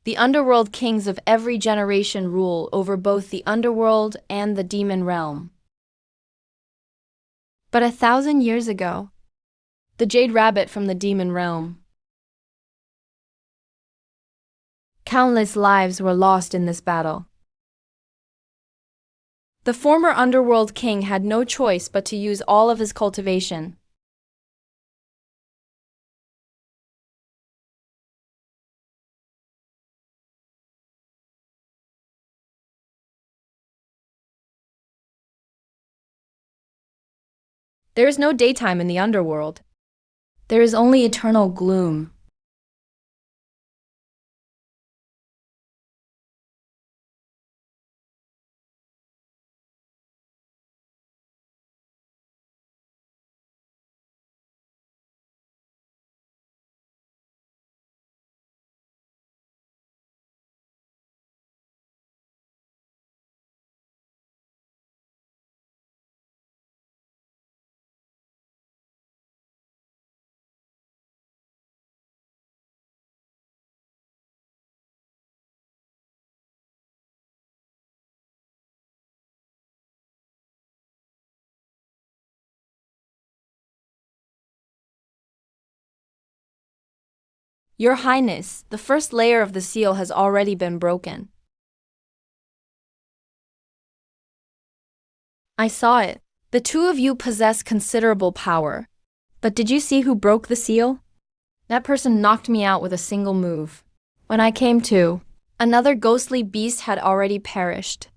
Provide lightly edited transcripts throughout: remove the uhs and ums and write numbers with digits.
The underworld kings of every generation rule over both the underworld and the demon realm. But 1,000 years ago, the jade rabbit from the demon realm. Countless lives were lost in this battle. The former underworld king had no choice but to use all of his cultivation. There is no daytime in the underworld. There is only eternal gloom. Your Highness, the first layer of the seal has already been broken. I saw it. The two of you possess considerable power. But did you see who broke the seal? That person knocked me out with a single move. When I came to, another ghostly beast had already perished.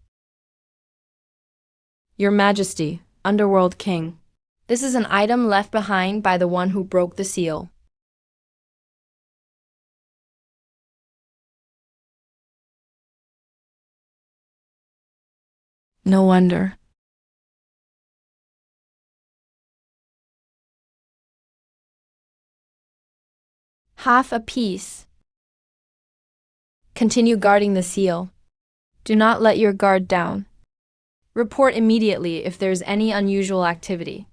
Your Majesty, Underworld King, this is an item left behind by the one who broke the seal. No wonder. Half a piece. Continue guarding the seal. Do not let your guard down. Report immediately if there's any unusual activity.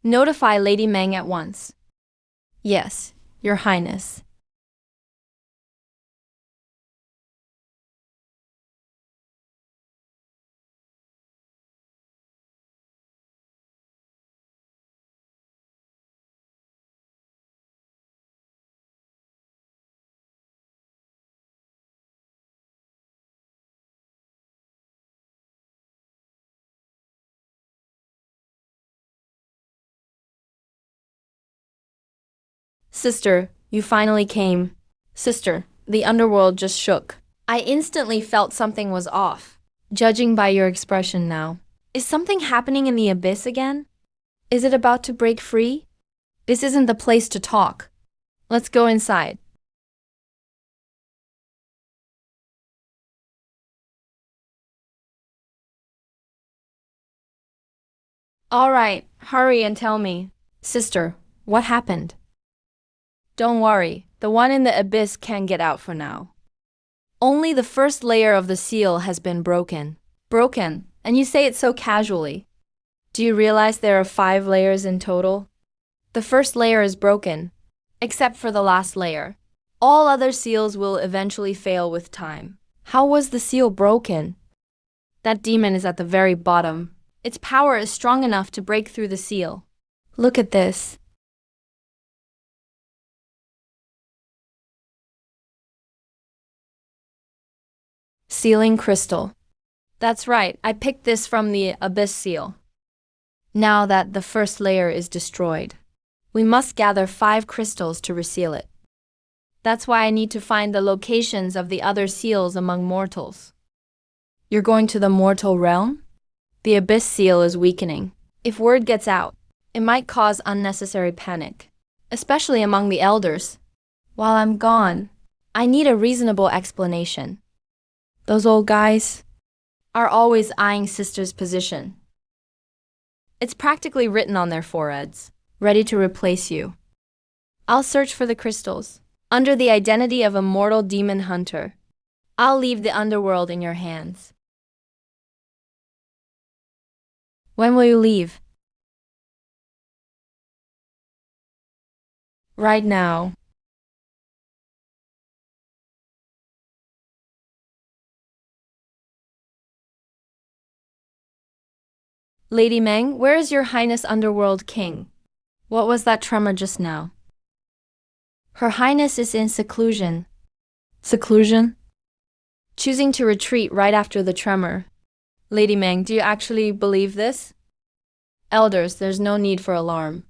Notify Lady Meng at once. Yes, Your Highness. Sister, you finally came. Sister, the underworld just shook. I instantly felt something was off. Judging by your expression now. Is something happening in the abyss again? Is it about to break free? This isn't the place to talk. Let's go inside. All right, hurry and tell me. Sister, what happened? Don't worry, the one in the abyss can't get out for now. Only the first layer of the seal has been broken. Broken, and you say it so casually. Do you realize there are 5 layers in total? The first layer is broken, except for the last layer. All other seals will eventually fail with time. How was the seal broken? That demon is at the very bottom. Its power is strong enough to break through the seal. Look at this. Sealing crystal. That's right, I picked this from the abyss seal. Now that the first layer is destroyed, we must gather 5 crystals to reseal it. That's why I need to find the locations of the other seals among mortals. You're going to the mortal realm? The abyss seal is weakening. If word gets out, it might cause unnecessary panic, especially among the elders. While I'm gone, I need a reasonable explanation. Those old guys are always eyeing Sister's position. It's practically written on their foreheads, ready to replace you. I'll search for the crystals, under the identity of a mortal demon hunter. I'll leave the underworld in your hands. When will you leave? Right now. Lady Meng, where is your Highness Underworld King? What was that tremor just now? Her Highness is in seclusion. Seclusion? Choosing to retreat right after the tremor. Lady Meng, do you actually believe this? Elders, there's no need for alarm.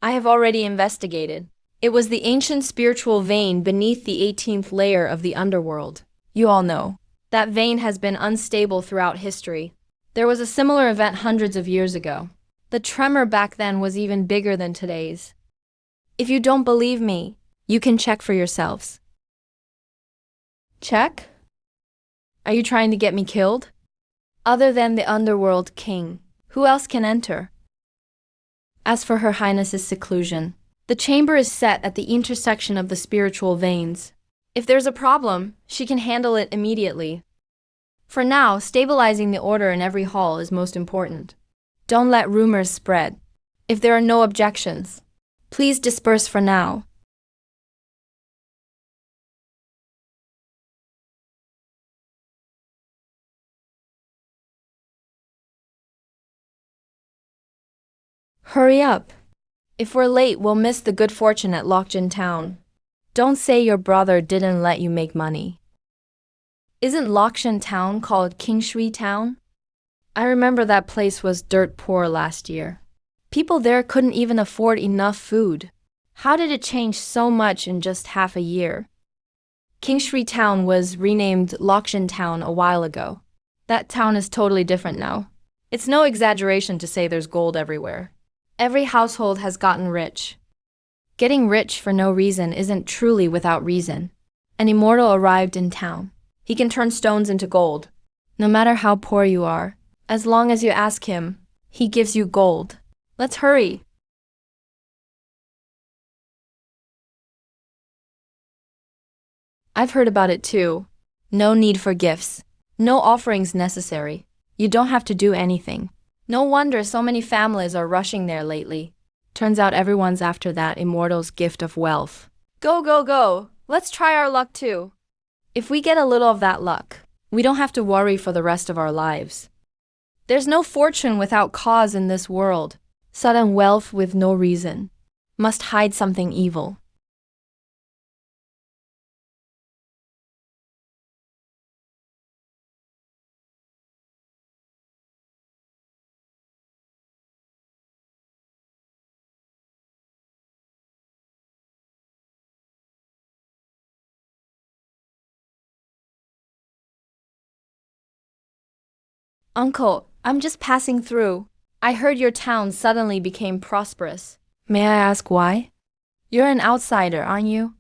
I have already investigated. It was the ancient spiritual vein beneath the 18th layer of the underworld. You all know. That vein has been unstable throughout history. There was a similar event hundreds of years ago. The tremor back then was even bigger than today's. If you don't believe me, you can check for yourselves. Check? Are you trying to get me killed? Other than the underworld king, who else can enter? As for Her Highness's seclusion, the chamber is set at the intersection of the spiritual veins. If there's a problem, she can handle it immediately. For now, stabilizing the order in every hall is most important. Don't let rumors spread. If there are no objections, please disperse for now. Hurry up. If we're late, we'll miss the good fortune at Lockjin Town. Don't say your brother didn't let you make money. Isn't Lokshan Town called Kingshui Town? I remember that place was dirt poor last year. People there couldn't even afford enough food. How did it change so much in just half a year? Kingshui Town was renamed Lokshan Town a while ago. That town is totally different now. It's no exaggeration to say there's gold everywhere. Every household has gotten rich. Getting rich for no reason isn't truly without reason. An immortal arrived in town. He can turn stones into gold. No matter how poor you are, as long as you ask him, he gives you gold. Let's hurry. I've heard about it too. No need for gifts. No offerings necessary. You don't have to do anything. No wonder so many families are rushing there lately. Turns out everyone's after that immortal's gift of wealth. Go, go, go! Let's try our luck too. If we get a little of that luck, we don't have to worry for the rest of our lives. There's no fortune without cause in this world. Sudden wealth with no reason must hide something evil. Uncle, I'm just passing through. I heard your town suddenly became prosperous. May I ask why? You're an outsider, aren't you?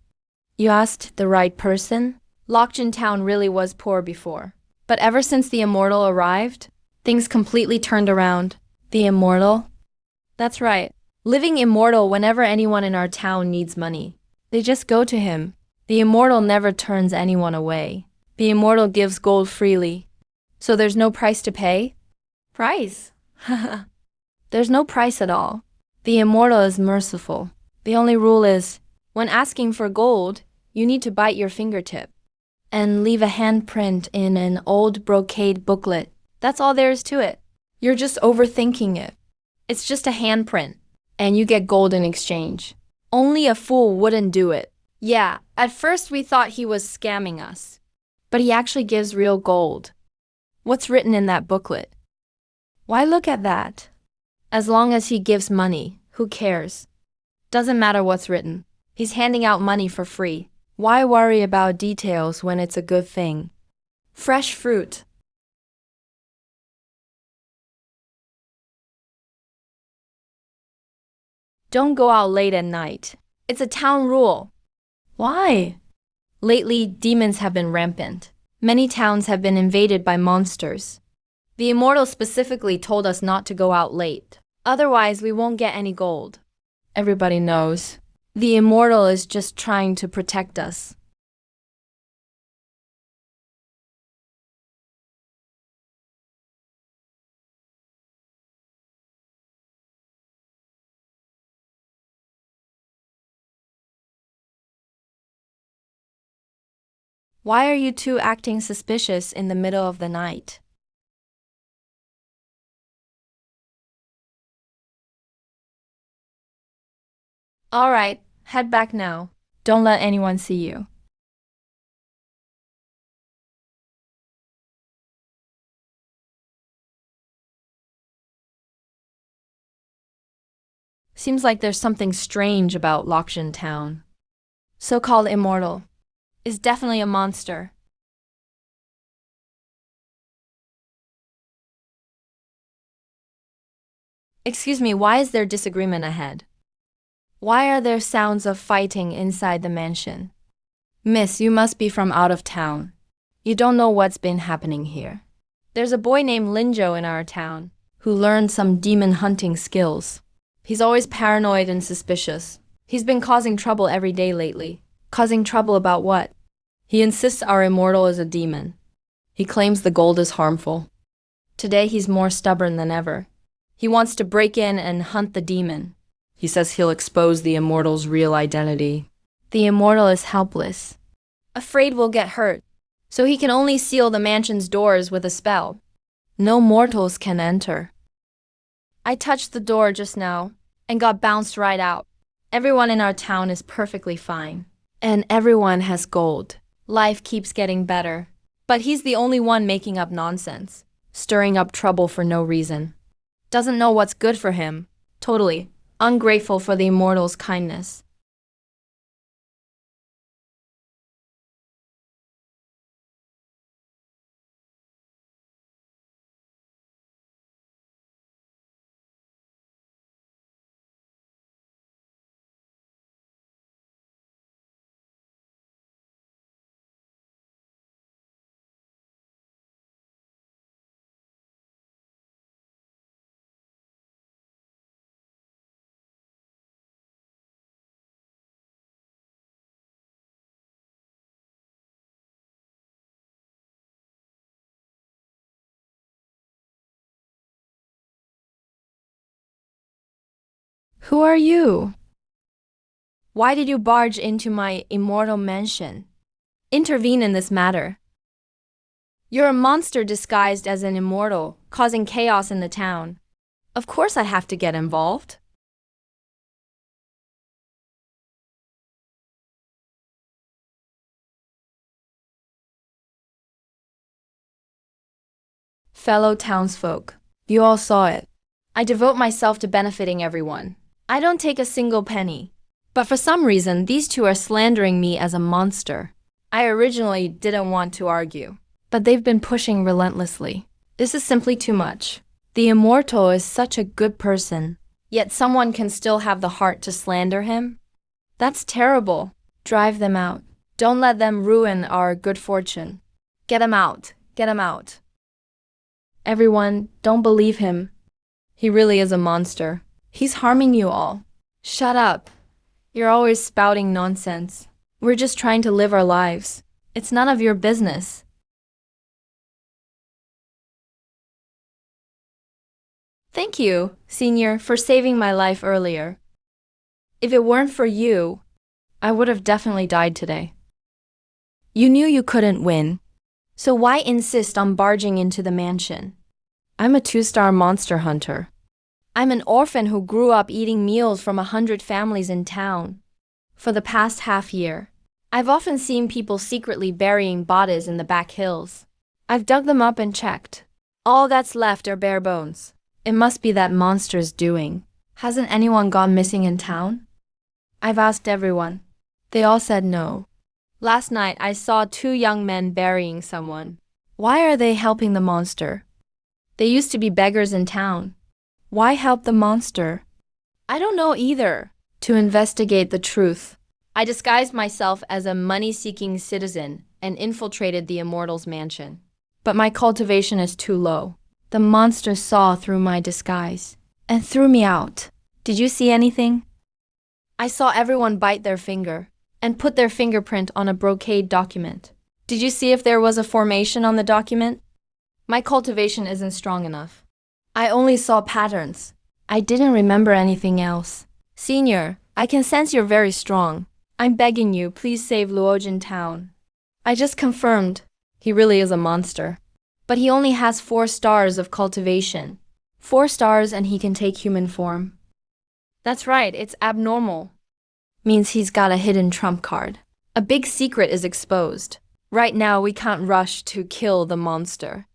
You asked the right person? Lockjin Town really was poor before. But ever since the Immortal arrived, things completely turned around. The Immortal? That's right. Living immortal whenever anyone in our town needs money. They just go to him. The Immortal never turns anyone away. The Immortal gives gold freely. So there's no price to pay? Price? There's no price at all. The Immortal is merciful. The only rule is, when asking for gold, you need to bite your fingertip and leave a handprint in an old brocade booklet. That's all there is to it. You're just overthinking it. It's just a handprint, and you get gold in exchange. Only a fool wouldn't do it. Yeah, at first we thought he was scamming us, but he actually gives real gold. What's written in that booklet? Why look at that? As long as he gives money, who cares? Doesn't matter what's written. He's handing out money for free. Why worry about details when it's a good thing? Fresh fruit. Don't go out late at night. It's a town rule. Why? Lately, demons have been rampant. Many towns have been invaded by monsters. The Immortal specifically told us not to go out late. Otherwise, we won't get any gold. Everybody knows. The Immortal is just trying to protect us. Why are you two acting suspicious in the middle of the night? Alright, head back now. Don't let anyone see you. Seems like there's something strange about Lokshan town. So-called immortal is definitely a monster. Excuse me, why is there disagreement ahead? Why are there sounds of fighting inside the mansion? Miss, you must be from out of town. You don't know what's been happening here. There's a boy named Linjo in our town who learned some demon hunting skills. He's always paranoid and suspicious. He's been causing trouble every day lately. Causing trouble about what? He insists our immortal is a demon. He claims the gold is harmful. Today he's more stubborn than ever. He wants to break in and hunt the demon. He says he'll expose the immortal's real identity. The immortal is helpless, afraid we'll get hurt, so he can only seal the mansion's doors with a spell. No mortals can enter. I touched the door just now and got bounced right out. Everyone in our town is perfectly fine, and everyone has gold. Life keeps getting better, but he's the only one making up nonsense, stirring up trouble for no reason. Doesn't know what's good for him. Totally ungrateful for the immortal's kindness. Who are you? Why did you barge into my immortal mansion? Intervene in this matter. You're a monster disguised as an immortal, causing chaos in the town. Of course I have to get involved. Fellow townsfolk, you all saw it. I devote myself to benefiting everyone. I don't take a single penny. But for some reason, these two are slandering me as a monster. I originally didn't want to argue, but they've been pushing relentlessly. This is simply too much. The immortal is such a good person, yet someone can still have the heart to slander him? That's terrible. Drive them out. Don't let them ruin our good fortune. Get him out. Get him out. Everyone, don't believe him. He really is a monster. He's harming you all. Shut up. You're always spouting nonsense. We're just trying to live our lives. It's none of your business. Thank you, Senior, for saving my life earlier. If it weren't for you, I would have definitely died today. You knew you couldn't win, so why insist on barging into the mansion? I'm a 2-star monster hunter. I'm an orphan who grew up eating meals from 100 families in town. For the past half year, I've often seen people secretly burying bodies in the back hills. I've dug them up and checked. All that's left are bare bones. It must be that monster's doing. Hasn't anyone gone missing in town? I've asked everyone. They all said no. Last night I saw 2 young men burying someone. Why are they helping the monster? They used to be beggars in town. Why help the monster? I don't know either. To investigate the truth, I disguised myself as a money-seeking citizen and infiltrated the immortal's mansion. But my cultivation is too low. The monster saw through my disguise and threw me out. Did you see anything? I saw everyone bite their finger and put their fingerprint on a brocade document. Did you see if there was a formation on the document? My cultivation isn't strong enough. I only saw patterns. I didn't remember anything else. Senior, I can sense you're very strong. I'm begging you, please save Luojin Town. I just confirmed. He really is a monster. But he only has 4 stars of cultivation. 4 stars and he can take human form. That's right, it's abnormal. Means he's got a hidden trump card. A big secret is exposed. Right now, we can't rush to kill the monster.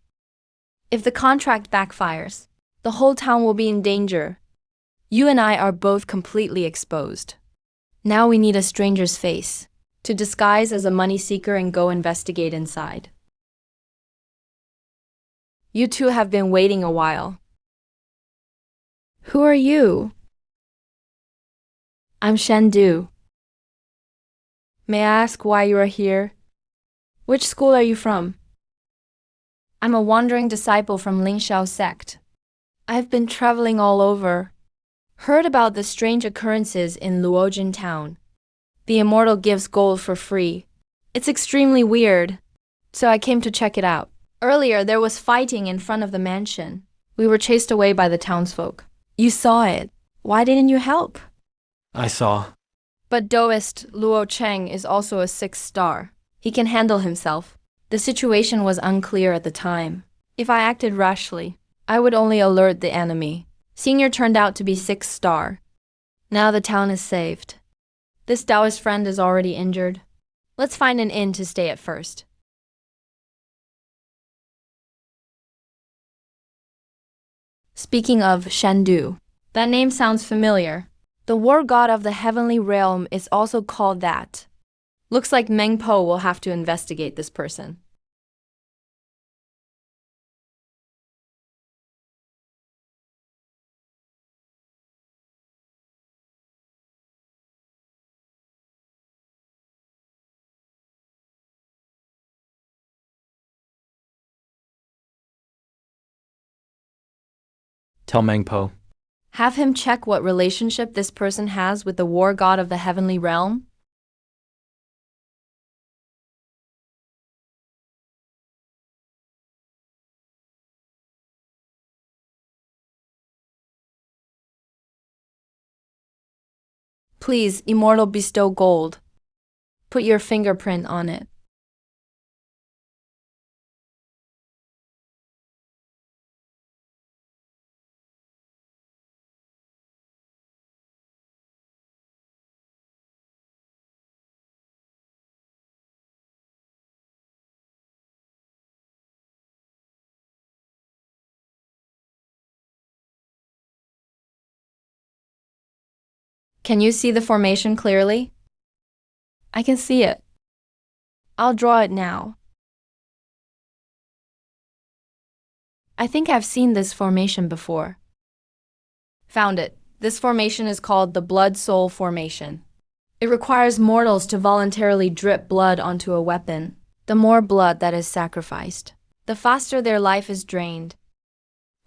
If the contract backfires, the whole town will be in danger. You and I are both completely exposed. Now we need a stranger's face to disguise as a money seeker and go investigate inside. You two have been waiting a while. Who are you? I'm Shendu. May I ask why you are here? Which school are you from? I'm a wandering disciple from Lingxiao sect. I've been traveling all over. Heard about the strange occurrences in Luojin town. The immortal gives gold for free. It's extremely weird, so I came to check it out. Earlier, there was fighting in front of the mansion. We were chased away by the townsfolk. You saw it. Why didn't you help? I saw. But Daoist Luo Cheng is also a 6-star. He can handle himself. The situation was unclear at the time. If I acted rashly, I would only alert the enemy. Senior turned out to be 6-star. Now the town is saved. This Daoist friend is already injured. Let's find an inn to stay at first. Speaking of Shendu, that name sounds familiar. The war god of the heavenly realm is also called that. Looks like Meng Po will have to investigate this person. Tell Meng Po. Have him check what relationship this person has with the war god of the heavenly realm. Please, Immortal, bestow gold. Put your fingerprint on it. Can you see the formation clearly? I can see it. I'll draw it now. I think I've seen this formation before. Found it. This formation is called the Blood Soul Formation. It requires mortals to voluntarily drip blood onto a weapon. The more blood that is sacrificed, the faster their life is drained.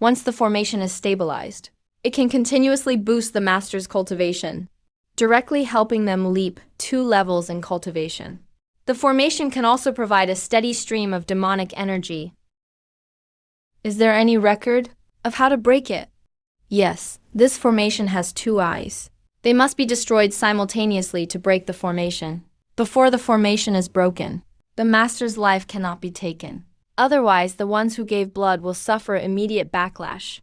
Once the formation is stabilized, it can continuously boost the master's cultivation, directly helping them leap 2 levels in cultivation. The formation can also provide a steady stream of demonic energy. Is there any record of how to break it? Yes, this formation has 2 eyes. They must be destroyed simultaneously to break the formation. Before the formation is broken, the master's life cannot be taken. Otherwise, the ones who gave blood will suffer immediate backlash.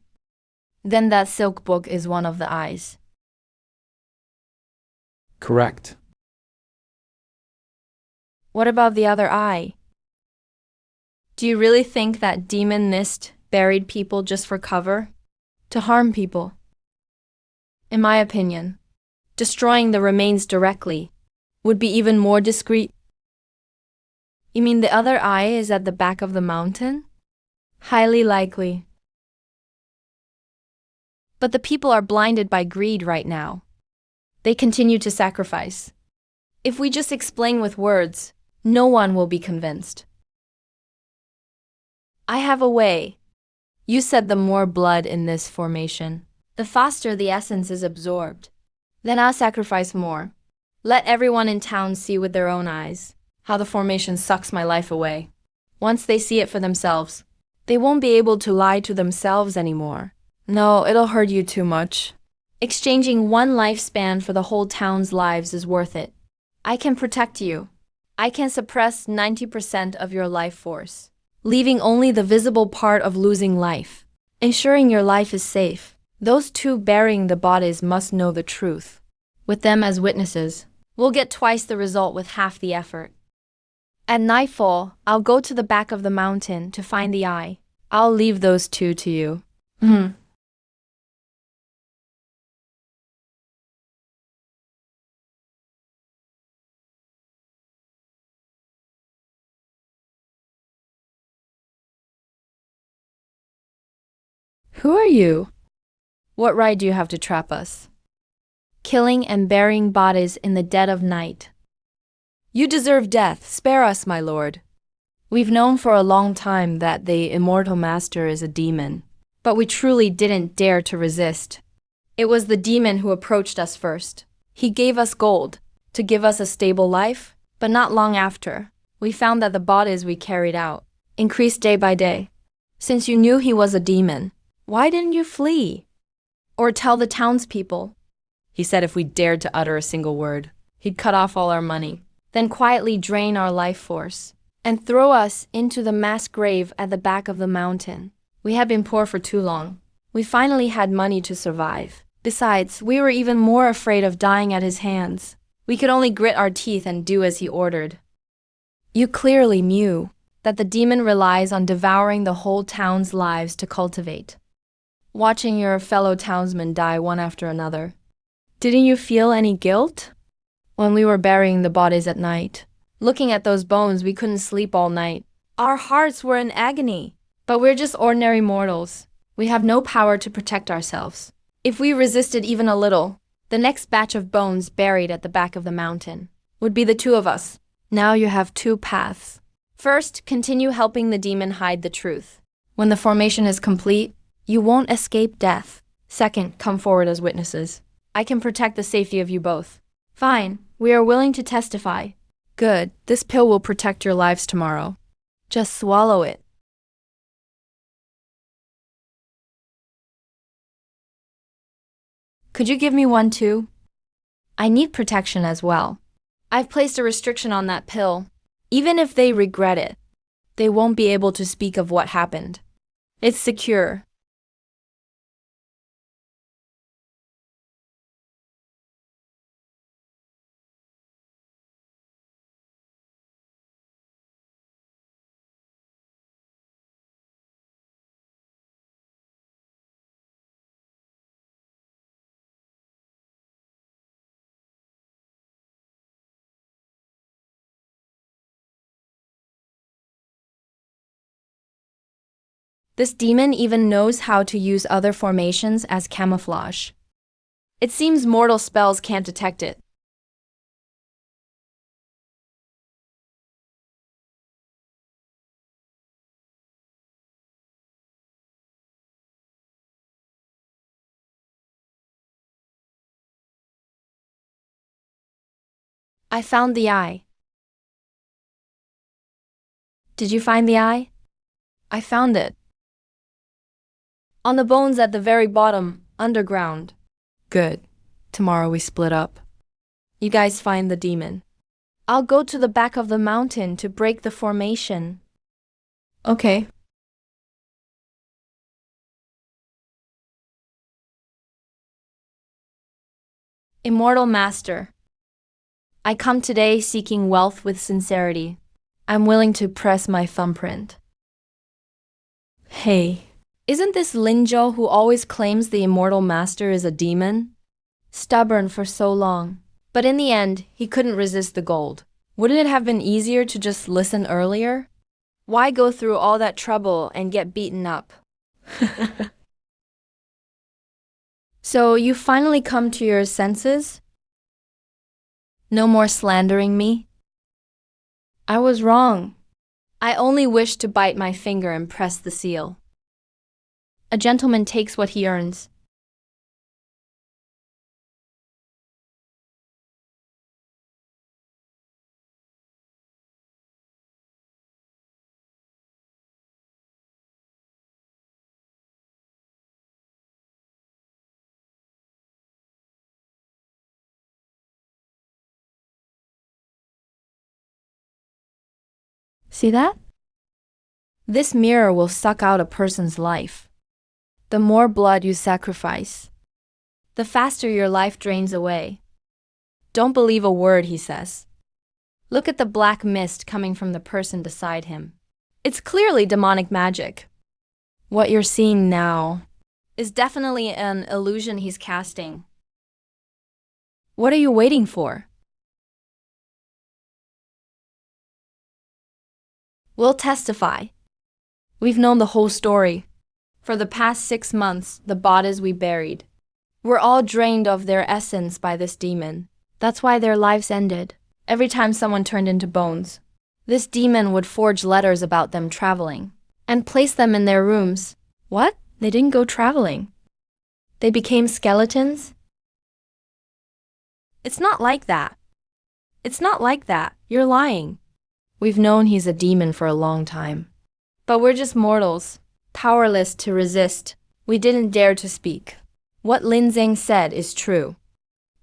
Then that silk book is one of the eyes. Correct. What about the other eye? Do you really think that demon Nist buried people just for cover? To harm people? In my opinion, destroying the remains directly would be even more discreet. You mean the other eye is at the back of the mountain? Highly likely. But the people are blinded by greed right now. They continue to sacrifice. If we just explain with words, no one will be convinced. I have a way. You said the more blood in this formation, the faster the essence is absorbed. Then I'll sacrifice more. Let everyone in town see with their own eyes how the formation sucks my life away. Once they see it for themselves, they won't be able to lie to themselves anymore. No, it'll hurt you too much. Exchanging 1 lifespan for the whole town's lives is worth it. I can protect you. I can suppress 90% of your life force, leaving only the visible part of losing life, ensuring your life is safe. Those 2 burying the bodies must know the truth. with them as witnesses. We'll get twice the result with half the effort. At nightfall, I'll go to the back of the mountain to find the eye. I'll leave those two to you. Who are you? What right do you have to trap us? Killing and burying bodies in the dead of night. You deserve death. Spare us, my lord. We've known for a long time that the immortal master is a demon, but we truly didn't dare to resist. It was the demon who approached us first. He gave us gold to give us a stable life, but not long after, we found that the bodies we carried out increased day by day. Since you knew he was a demon, why didn't you flee? Or tell the townspeople? He said if we dared to utter a single word, he'd cut off all our money, then quietly drain our life force and throw us into the mass grave at the back of the mountain. We had been poor for too long. We finally had money to survive. Besides, we were even more afraid of dying at his hands. We could only grit our teeth and do as he ordered. You clearly knew that the demon relies on devouring the whole town's lives to cultivate, watching your fellow townsmen die one after another. Didn't you feel any guilt? When we were burying the bodies at night, looking at those bones, we couldn't sleep all night. Our hearts were in agony. But we're just ordinary mortals. We have no power to protect ourselves. If we resisted even a little, the next batch of bones buried at the back of the mountain would be the two of us. Now you have two paths. First, continue helping the demon hide the truth. When the formation is complete, you won't escape death. Second, come forward as witnesses. I can protect the safety of you both. Fine, we are willing to testify. Good, this pill will protect your lives tomorrow. Just swallow it. Could you give me one too? I need protection as well. I've placed a restriction on that pill. Even if they regret it, they won't be able to speak of what happened. It's secure. This demon even knows how to use other formations as camouflage. It seems mortal spells can't detect it. I found the eye. Did you find the eye? I found it. On the bones at the very bottom, underground. Good. Tomorrow we split up. You guys find the demon. I'll go to the back of the mountain to break the formation. Okay. Immortal Master, I come today seeking wealth with sincerity. I'm willing to press my thumbprint. Hey, isn't this Linjo who always claims the Immortal Master is a demon? Stubborn for so long, but in the end, he couldn't resist the gold. Wouldn't it have been easier to just listen earlier? Why go through all that trouble and get beaten up? So you finally come to your senses? No more slandering me? I was wrong. I only wished to bite my finger and press the seal. A gentleman takes what he earns. See that? This mirror will suck out a person's life. The more blood you sacrifice, the faster your life drains away. Don't believe a word he says. Look at the black mist coming from the person beside him. It's clearly demonic magic. What you're seeing now is definitely an illusion he's casting. What are you waiting for? We'll testify. We've known the whole story. For the past 6 months, the bodies we buried were all drained of their essence by this demon. That's why their lives ended. Every time someone turned into bones, this demon would forge letters about them traveling and place them in their rooms. What? They didn't go traveling. They became skeletons? It's not like that. It's not like that. You're lying. We've known he's a demon for a long time. But we're just mortals, powerless to resist. We didn't dare to speak. What Lin Zhang said is true.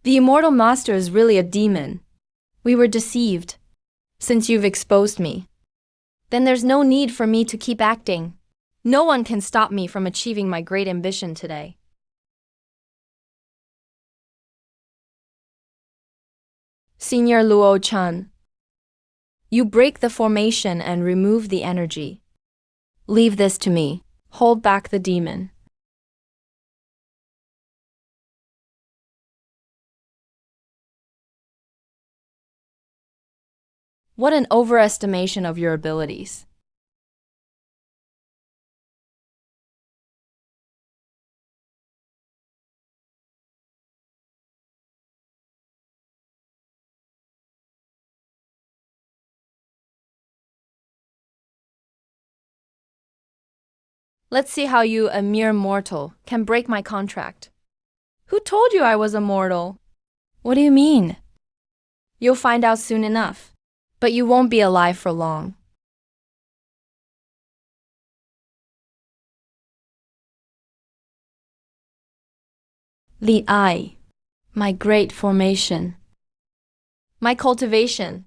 The immortal master is really a demon. We were deceived. Since you've exposed me, then there's no need for me to keep acting. No one can stop me from achieving my great ambition today. Senior Luo Chan, you break the formation and remove the energy. Leave this to me. Hold back the demon. What an overestimation of your abilities. Let's see how you, a mere mortal, can break my contract. Who told you I was a mortal? What do you mean? You'll find out soon enough. But you won't be alive for long. The eye, my great formation, my cultivation.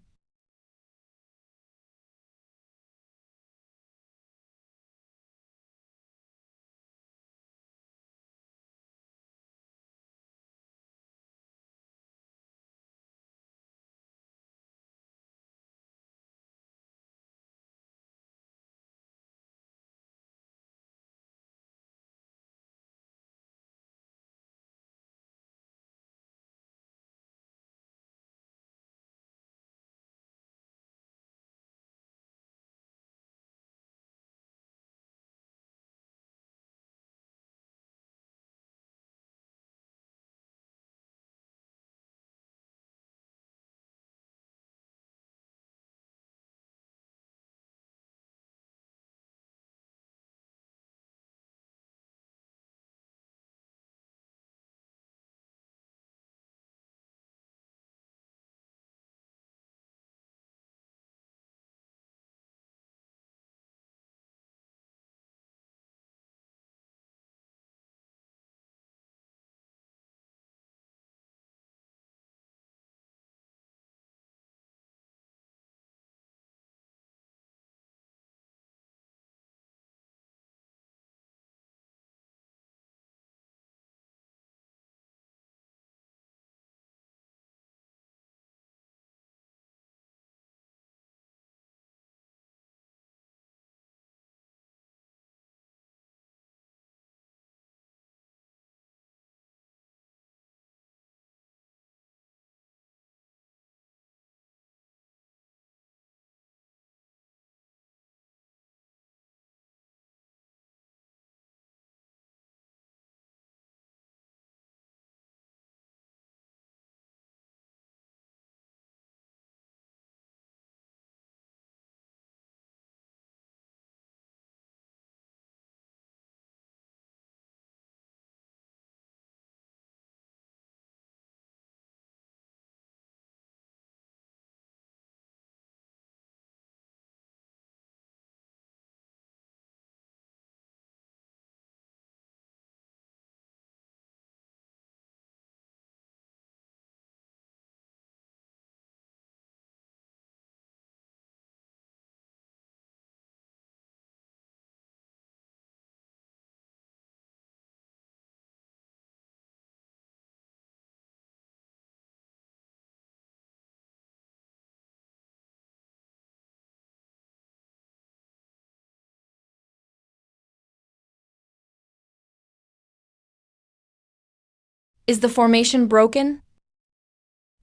Is the formation broken?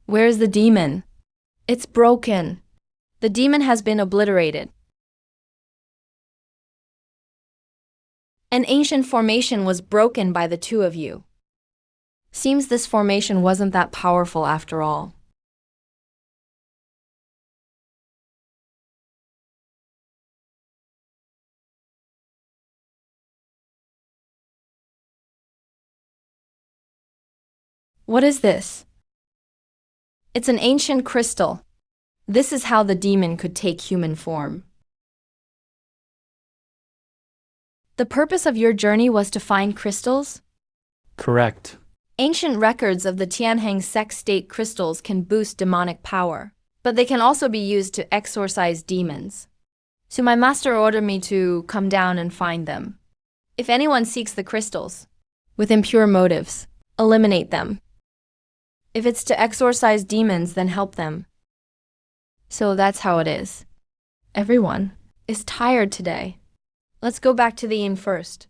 Where's the demon? It's broken. The demon has been obliterated. An ancient formation was broken by the two of you. Seems this formation wasn't that powerful after all. What is this? It's an ancient crystal. This is how the demon could take human form. The purpose of your journey was to find crystals? Correct. Ancient records of the Tianheng sect state crystals can boost demonic power, but they can also be used to exorcise demons. So my master ordered me to come down and find them. If anyone seeks the crystals with impure motives, eliminate them. If it's to exorcise demons, then help them. So that's how it is. Everyone is tired today. Let's go back to the inn first.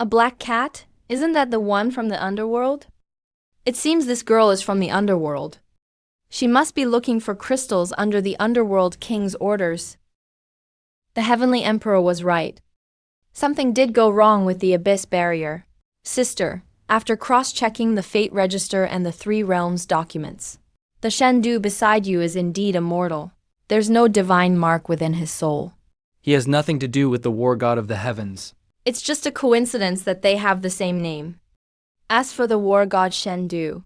A black cat? Isn't that the one from the underworld? It seems this girl is from the underworld. She must be looking for crystals under the underworld king's orders. The heavenly emperor was right. Something did go wrong with the abyss barrier. Sister, after cross-checking the fate register and the three realms documents, the Shendu beside you is indeed immortal. There's no divine mark within his soul. He has nothing to do with the war god of the heavens. It's just a coincidence that they have the same name. As for the war god Shendu,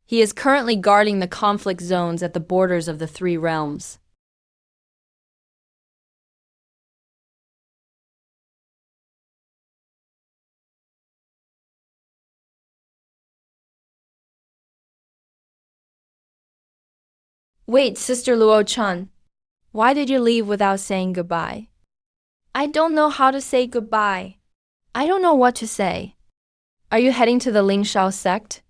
he is currently guarding the conflict zones at the borders of the three realms. Wait, Sister Luo-chan, why did you leave without saying goodbye? I don't know how to say goodbye. I don't know what to say. Are you heading to the Lingshao sect?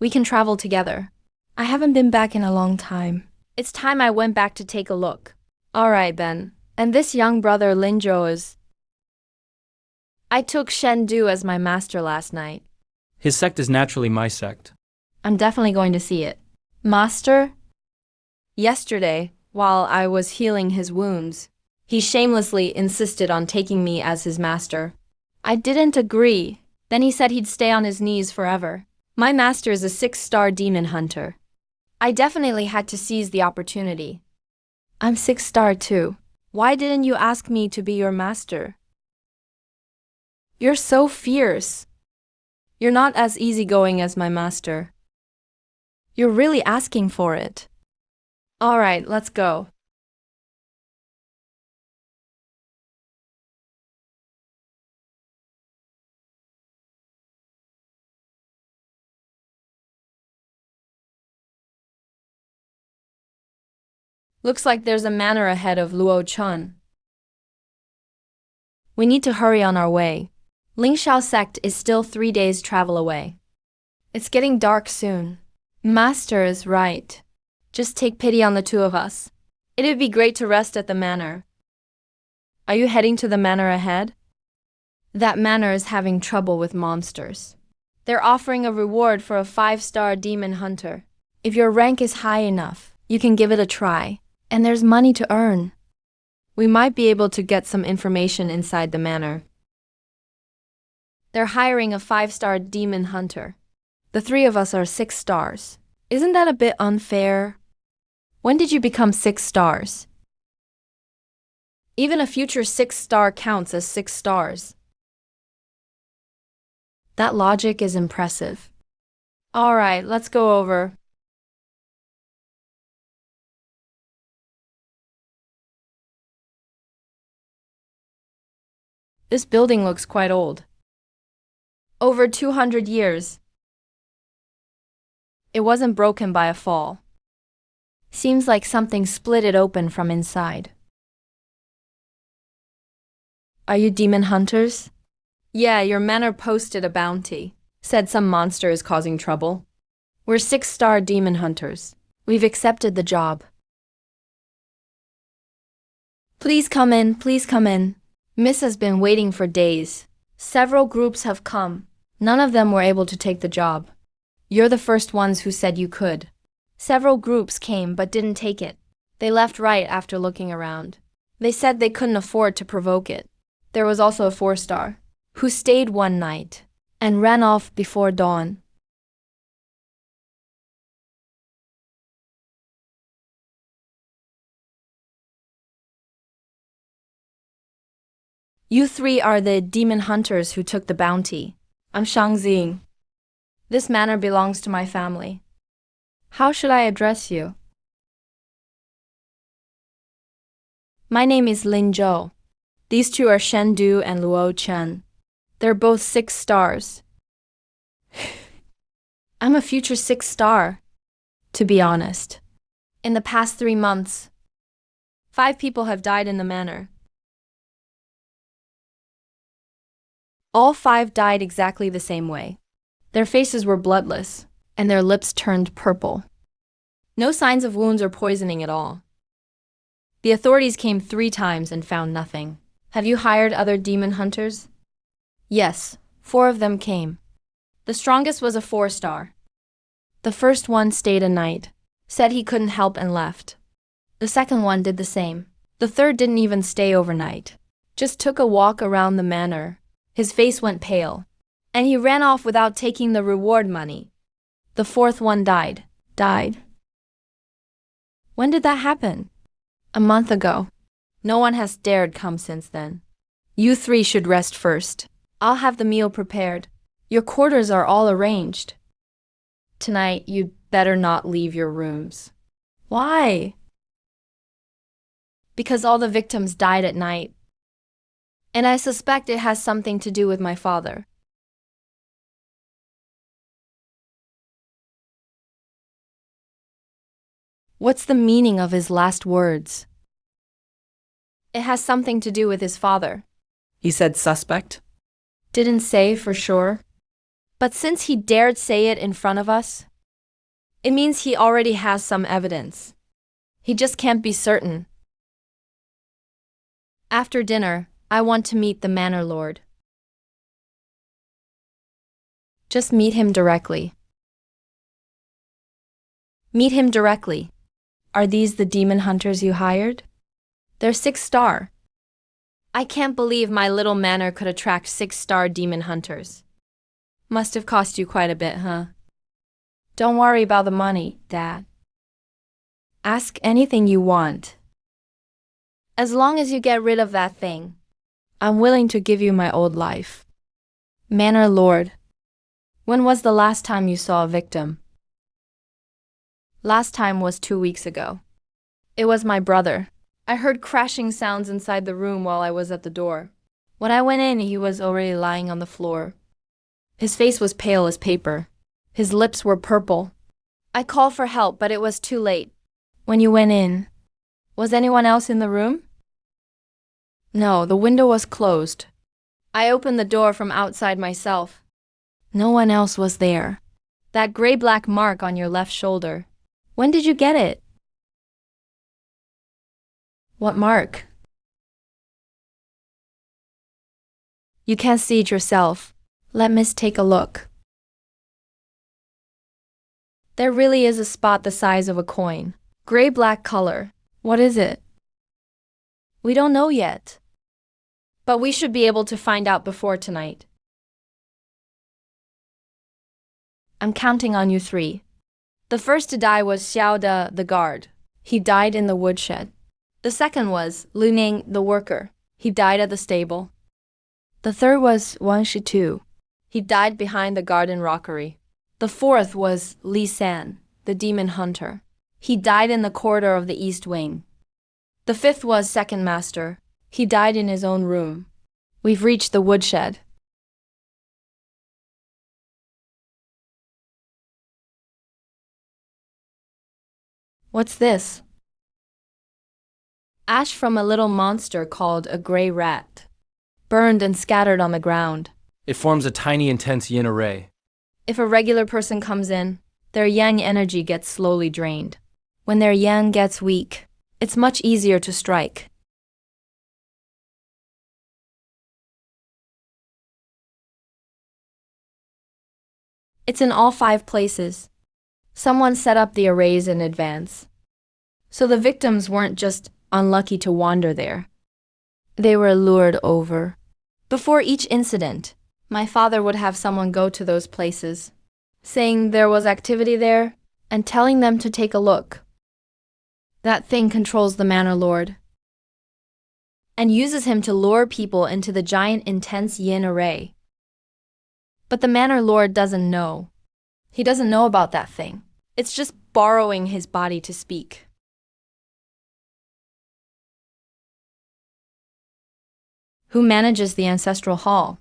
We can travel together. I haven't been back in a long time. It's time I went back to take a look. Alright, Ben. And this young brother Linzhou is... I took Shendu as my master last night. His sect is naturally my sect. I'm definitely going to see it. Master? Yesterday, while I was healing his wounds, he shamelessly insisted on taking me as his master. I didn't agree. Then he said he'd stay on his knees forever. My master is a 6-star demon hunter. I definitely had to seize the opportunity. I'm 6-star too. Why didn't you ask me to be your master? You're so fierce. You're not as easygoing as my master. You're really asking for it. Alright, let's go. Looks like there's a manor ahead of Luo-chan. We need to hurry on our way. Lingshao sect is still 3 days travel away. It's getting dark soon. Master is right. Just take pity on the two of us. It'd be great to rest at the manor. Are you heading to the manor ahead? That manor is having trouble with monsters. They're offering a reward for a 5-star demon hunter. If your rank is high enough, you can give it a try. And there's money to earn. We might be able to get some information inside the manor. They're hiring a 5-star demon hunter. The 3 of us are 6 stars. Isn't that a bit unfair? When did you become 6 stars? Even a future 6-star counts as 6 stars. That logic is impressive. Alright, let's go over. This building looks quite old. Over 200 years. It wasn't broken by a fall. Seems like something split it open from inside. Are you demon hunters? Yeah, your manor posted a bounty. Said some monster is causing trouble. We're 6-star demon hunters. We've accepted the job. Please come in, please come in. Miss has been waiting for days. Several groups have come. None of them were able to take the job. You're the first ones who said you could. Several groups came but didn't take it. They left right after looking around. They said they couldn't afford to provoke it. There was also a 4-star who stayed one night and ran off before dawn. You 3 are the demon hunters who took the bounty. I'm Shang Xing. This manor belongs to my family. How should I address you? My name is Lin Zhou. These 2 are Shen Du and Luo Chen. They're both 6 stars. I'm a future 6-star, to be honest. In the past 3 months, 5 people have died in the manor. All 5 died exactly the same way. Their faces were bloodless, and their lips turned purple. No signs of wounds or poisoning at all. The authorities came 3 times and found nothing. Have you hired other demon hunters? Yes, 4 of them came. The strongest was a 4-star. The first one stayed a night, said he couldn't help and left. The second one did the same. The third didn't even stay overnight. Just took a walk around the manor. His face went pale, and he ran off without taking the reward money. The 4th one died. When did that happen? A month ago. No one has dared come since then. You 3 should rest first. I'll have the meal prepared. Your quarters are all arranged. Tonight, you'd better not leave your rooms. Why? Because all the victims died at night. And I suspect it has something to do with my father. What's the meaning of his last words? It has something to do with his father. He said suspect? Didn't say for sure. But since he dared say it in front of us, it means he already has some evidence. He just can't be certain. After dinner, I want to meet the manor lord. Just meet him directly. Meet him directly. Are these the demon hunters you hired? They're 6-star. I can't believe my little manor could attract 6-star demon hunters. Must have cost you quite a bit, huh? Don't worry about the money, Dad. Ask anything you want. As long as you get rid of that thing, I'm willing to give you my old life. Manor Lord, when was the last time you saw a victim? Last time was 2 weeks ago. It was my brother. I heard crashing sounds inside the room while I was at the door. When I went in, he was already lying on the floor. His face was pale as paper. His lips were purple. I called for help, but it was too late. When you went in, was anyone else in the room? No, the window was closed. I opened the door from outside myself. No one else was there. That gray-black mark on your left shoulder. When did you get it? What mark? You can't see it yourself. Let Miss take a look. There really is a spot the size of a coin. Gray-black color. What is it? We don't know yet. But we should be able to find out before tonight. I'm counting on you 3. The first to die was Xiao the guard. He died in the woodshed. The second was Lu Ning the worker. He died at the stable. The third was Wang Shitu. He died behind the garden rockery. The 4th was Li San, the demon hunter. He died in the corridor of the east wing. The 5th was Second Master. He died in his own room. We've reached the woodshed. What's this? Ash from a little monster called a gray rat. Burned and scattered on the ground. It forms a tiny intense yin array. If a regular person comes in, their yang energy gets slowly drained. When their yang gets weak, it's much easier to strike. It's in all 5 places. Someone set up the arrays in advance. So the victims weren't just unlucky to wander there. They were lured over. Before each incident, my father would have someone go to those places, saying there was activity there and telling them to take a look. That thing controls the Manor Lord and uses him to lure people into the giant intense yin array. But the Manor Lord doesn't know. He doesn't know about that thing. It's just borrowing his body to speak. Who manages the ancestral hall?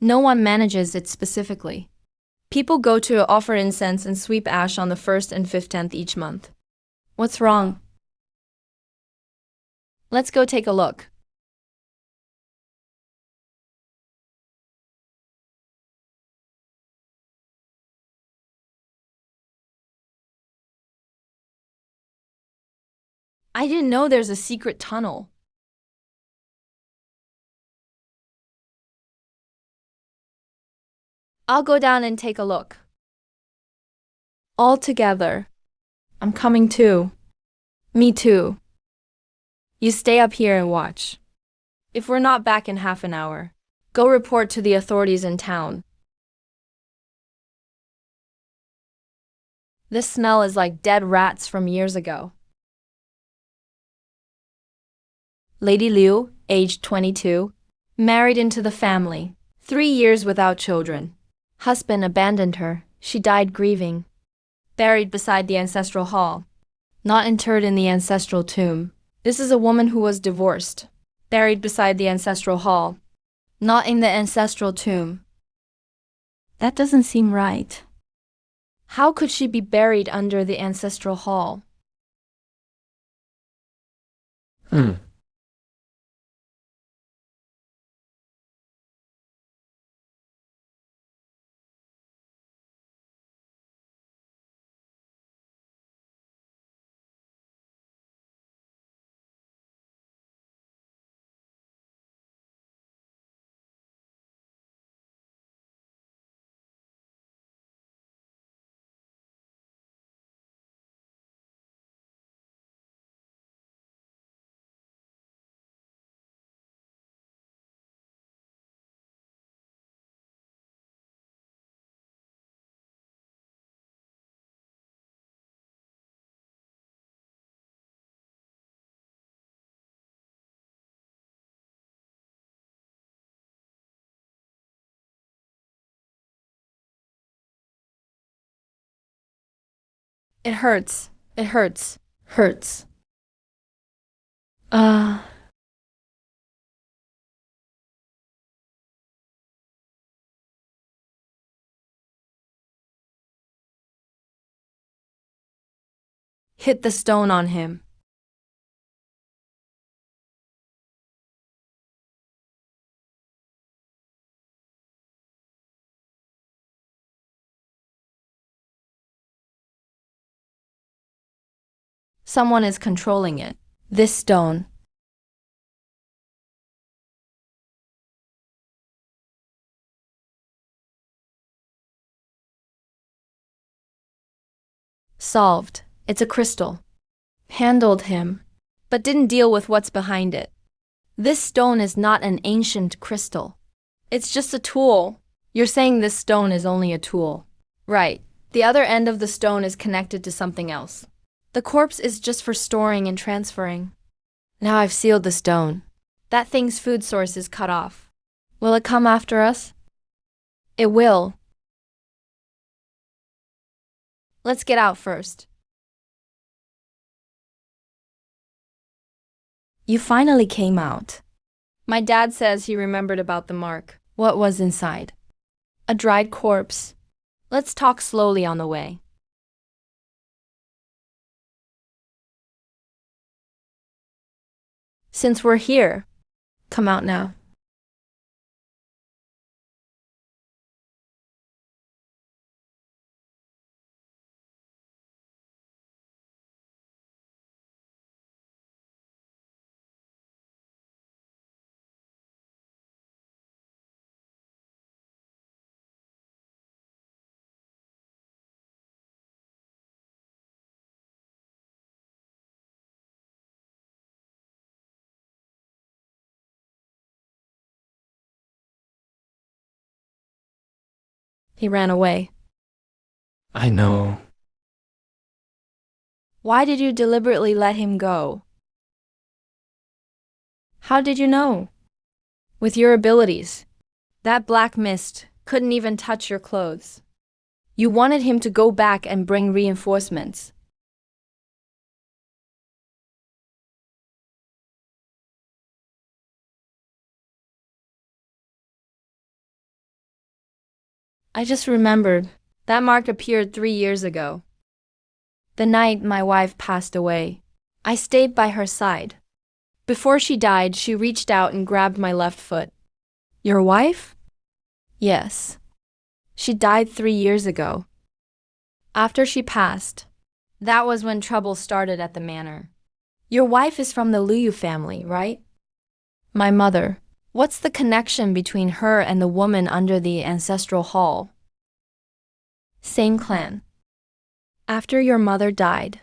No one manages it specifically. People go to offer incense and sweep ash on the 1st and 15th each month. What's wrong? Let's go take a look. I didn't know there's a secret tunnel. I'll go down and take a look. All together. I'm coming too. Me too. You stay up here and watch. If we're not back in half an hour, go report to the authorities in town. This smell is like dead rats from years ago. Lady Liu, aged 22, married into the family, 3 years without children. Husband abandoned her. She died grieving. Buried beside the ancestral hall. Not interred in the ancestral tomb. This is a woman who was divorced. Buried beside the ancestral hall. Not in the ancestral tomb. That doesn't seem right. How could she be buried under the ancestral hall? It hurts. It hurts. Hurts. Hit the stone on him. Someone is controlling it. This stone. Solved. It's a crystal. Handled him, but didn't deal with what's behind it. This stone is not an ancient crystal. It's just a tool. You're saying this stone is only a tool. Right. The other end of the stone is connected to something else. The corpse is just for storing and transferring. Now I've sealed the stone. That thing's food source is cut off. Will it come after us? It will. Let's get out first. You finally came out. My dad says he remembered about the mark. What was inside? A dried corpse. Let's talk slowly on the way. Since we're here, come out now. He ran away. I know. Why did you deliberately let him go? How did you know? With your abilities. That black mist couldn't even touch your clothes. You wanted him to go back and bring reinforcements. I just remembered. That mark appeared 3 years ago. The night my wife passed away. I stayed by her side. Before she died, she reached out and grabbed my left foot. Your wife? Yes. She died 3 years ago. After she passed, that was when trouble started at the manor. Your wife is from the Liu family, right? My mother. What's the connection between her and the woman under the ancestral hall? Same clan. After your mother died,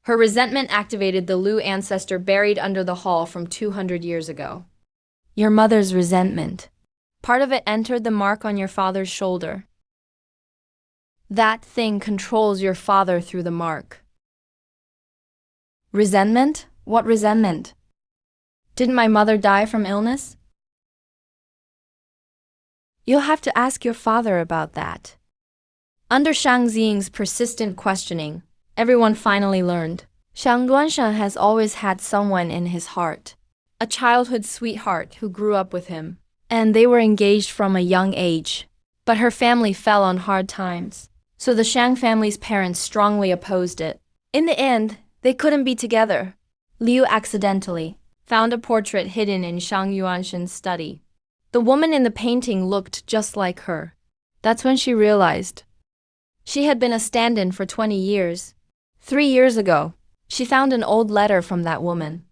her resentment activated the Liu ancestor buried under the hall from 200 years ago. Your mother's resentment. Part of it entered the mark on your father's shoulder. That thing controls your father through the mark. Resentment? What resentment? Didn't my mother die from illness? You'll have to ask your father about that. Under Shang Xing's persistent questioning, everyone finally learned. Shang Duanshan has always had someone in his heart. A childhood sweetheart who grew up with him. And they were engaged from a young age. But her family fell on hard times. So the Shang family's parents strongly opposed it. In the end, they couldn't be together. Liu accidentally found a portrait hidden in Shang Yuanshan's study. The woman in the painting looked just like her. That's when she realized. She had been a stand-in for 20 years. 3 years ago, she found an old letter from that woman.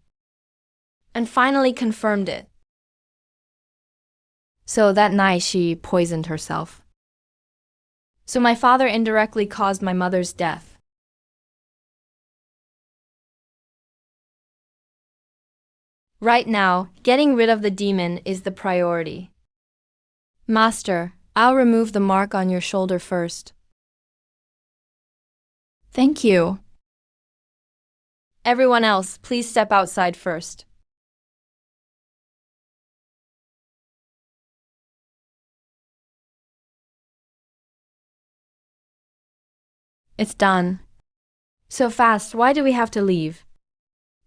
And finally confirmed it. So that night she poisoned herself. So my father indirectly caused my mother's death. Right now, getting rid of the demon is the priority. Master, I'll remove the mark on your shoulder first. Thank you. Everyone else, please step outside first. It's done. So fast, why do we have to leave?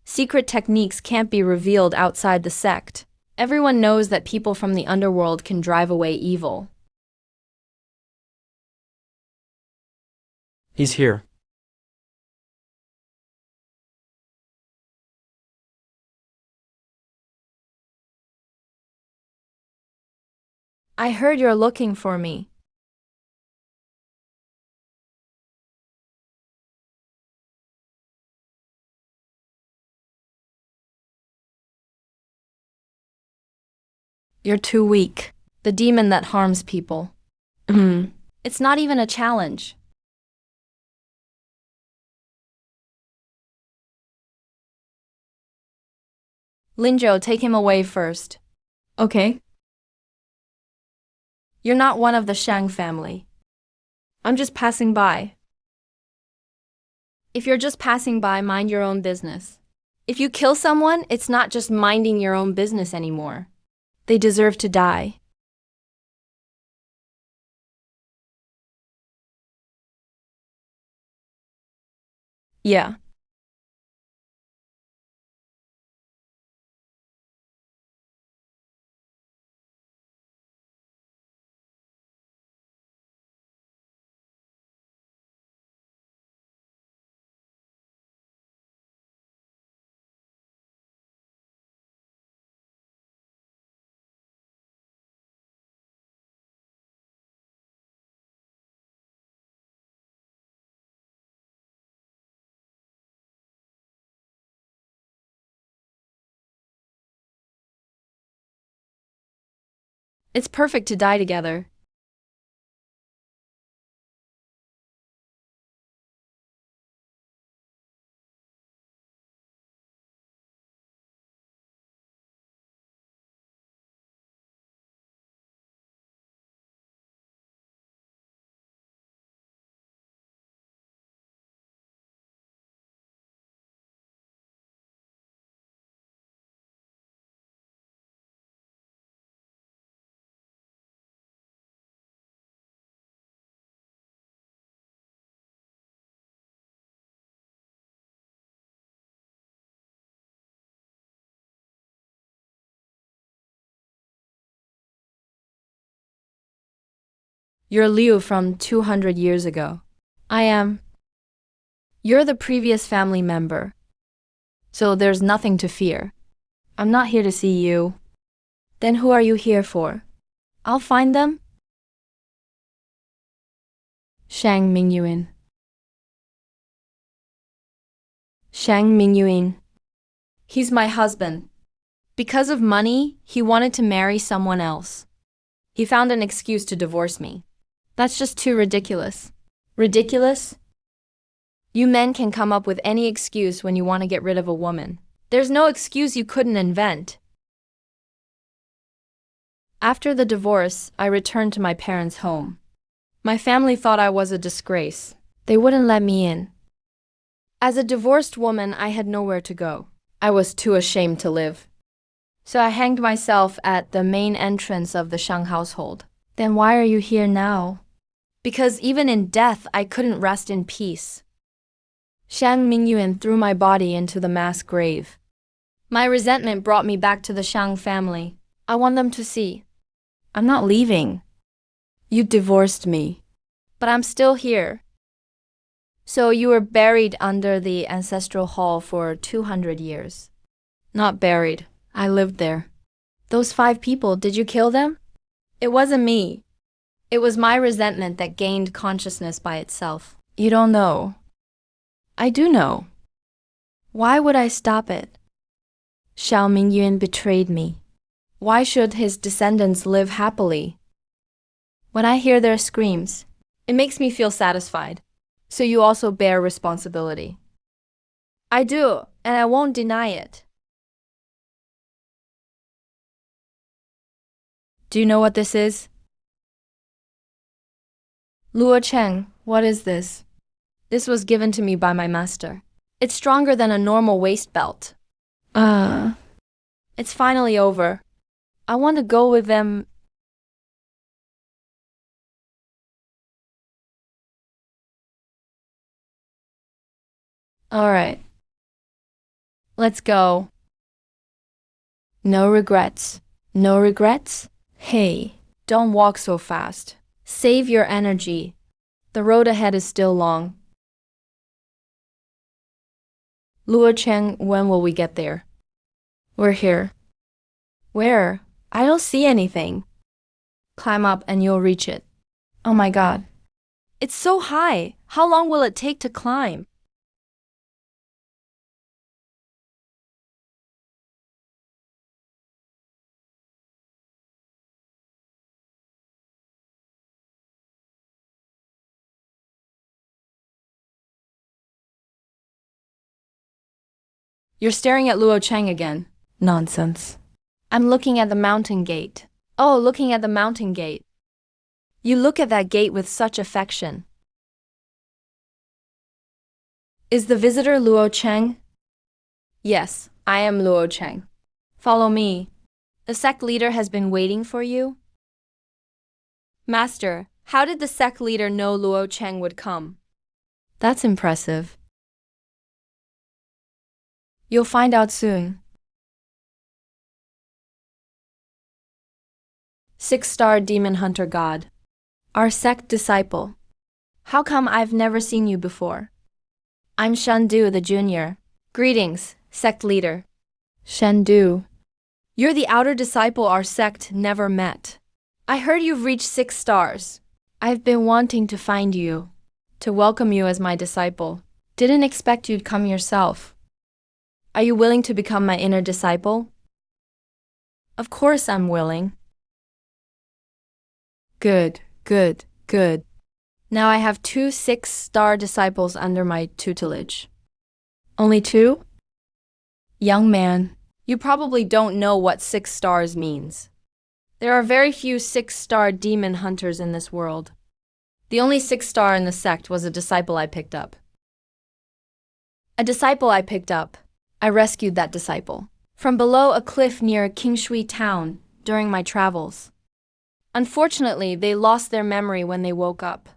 Secret techniques can't be revealed outside the sect. Everyone knows that people from the underworld can drive away evil. He's here. I heard you're looking for me. You're too weak. The demon that harms people. It's not even a challenge. Linzhou, take him away first. Okay. You're not one of the Shang family. I'm just passing by. If you're just passing by, mind your own business. If you kill someone, it's not just minding your own business anymore. They deserve to die. Yeah. It's perfect to die together. You're Liu from 200 years ago. I am. You're the previous family member, so there's nothing to fear. I'm not here to see you. Then who are you here for? I'll find them. Shang Mingyuan. Shang Mingyuan. He's my husband. Because of money, he wanted to marry someone else. He found an excuse to divorce me. That's just too ridiculous. Ridiculous? You men can come up with any excuse when you want to get rid of a woman. There's no excuse you couldn't invent. After the divorce, I returned to my parents' home. My family thought I was a disgrace. They wouldn't let me in. As a divorced woman, I had nowhere to go. I was too ashamed to live. So I hanged myself at the main entrance of the Shang household. Then why are you here now? Because even in death, I couldn't rest in peace. Shang Mingyuan threw my body into the mass grave. My resentment brought me back to the Shang family. I want them to see. I'm not leaving. You divorced me. But I'm still here. So you were buried under the ancestral hall for 200 years. Not buried. I lived there. Those 5 people, did you kill them? It wasn't me. It was my resentment that gained consciousness by itself. You don't know. I do know. Why would I stop it? Xiao Mingyuan betrayed me. Why should his descendants live happily? When I hear their screams, it makes me feel satisfied. So you also bear responsibility. I do, and I won't deny it. Do you know what this is? Luo Cheng, what is this? This was given to me by my master. It's stronger than a normal waist belt. It's finally over. I want to go with them. All right. Let's go. No regrets. No regrets? Hey, don't walk so fast. Save your energy. The road ahead is still long. Luo Cheng, when will we get there? We're here. Where? I don't see anything. Climb up and you'll reach it. Oh my god. It's so high. How long will it take to climb? You're staring at Luo Cheng again. Nonsense. I'm looking at the mountain gate. Oh, looking at the mountain gate. You look at that gate with such affection. Is the visitor Luo Cheng? Yes, I am Luo Cheng. Follow me. The sect leader has been waiting for you. Master, how did the sect leader know Luo Cheng would come? That's impressive. You'll find out soon. 6-star demon hunter god. Our sect disciple. How come I've never seen you before? I'm Shandu the junior. Greetings, sect leader. Shandu. You're the outer disciple our sect never met. I heard you've reached 6 stars. I've been wanting to find you, to welcome you as my disciple. Didn't expect you'd come yourself. Are you willing to become my inner disciple? Of course I'm willing. Good, good, good. Now I have 2 6-star disciples under my tutelage. Only 2? Young man, you probably don't know what 6 stars means. There are very few 6-star demon hunters in this world. The only 6-star in the sect was a disciple I picked up. A disciple I picked up. I rescued that disciple from below a cliff near Kingshui town during my travels. Unfortunately, they lost their memory when they woke up.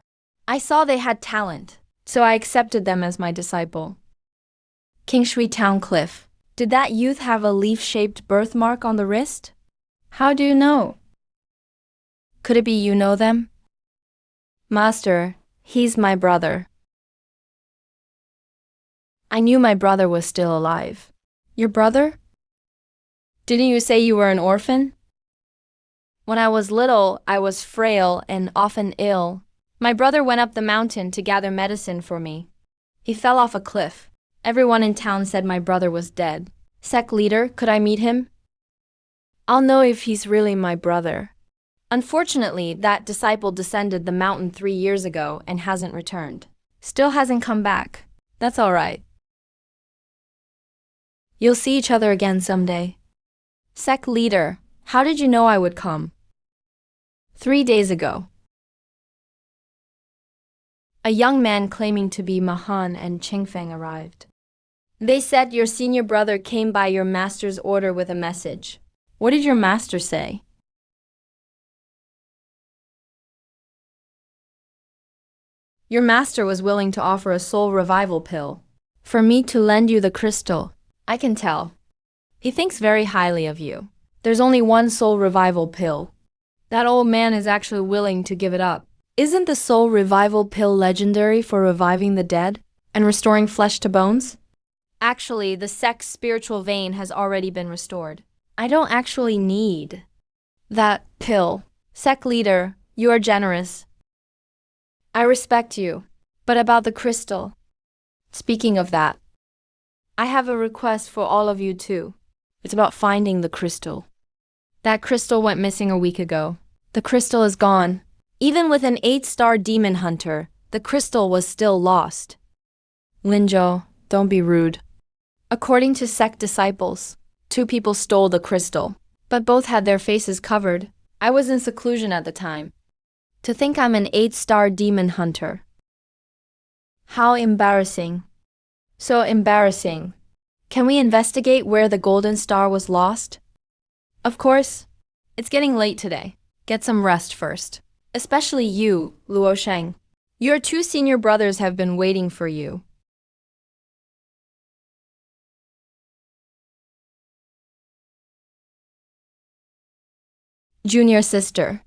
I saw they had talent, so I accepted them as my disciple. Kingshui Town Cliff. Did that youth have a leaf-shaped birthmark on the wrist? How do you know? Could it be you know them? Master, he's my brother. I knew my brother was still alive. Your brother? Didn't you say you were an orphan? When I was little, I was frail and often ill. My brother went up the mountain to gather medicine for me. He fell off a cliff. Everyone in town said my brother was dead. Sect leader, could I meet him? I'll know if he's really my brother. Unfortunately, that disciple descended the mountain 3 years ago and hasn't returned. Still hasn't come back. That's all right. You'll see each other again someday. Sect leader, how did you know I would come? 3 days ago. A young man claiming to be Mahan and Qingfeng arrived. They said your senior brother came by your master's order with a message. What did your master say? Your master was willing to offer a soul revival pill for me to lend you the crystal. I can tell. He thinks very highly of you. There's only one soul revival pill. That old man is actually willing to give it up. Isn't the soul revival pill legendary for reviving the dead and restoring flesh to bones? Actually, the sect's spiritual vein has already been restored. I don't actually need that pill. Sect leader, you are generous. I respect you. But about the crystal. Speaking of that, I have a request for all of you too. It's about finding the crystal. That crystal went missing a week ago. The crystal is gone. Even with an 8-star demon hunter, the crystal was still lost. Linzhou, don't be rude. According to sect disciples, 2 people stole the crystal, but both had their faces covered. I was in seclusion at the time. To think I'm an 8-star demon hunter. How embarrassing. So embarrassing. Can we investigate where the golden star was lost? Of course. It's getting late today. Get some rest first. Especially you, Luo Sheng. Your 2 senior brothers have been waiting for you. Junior sister.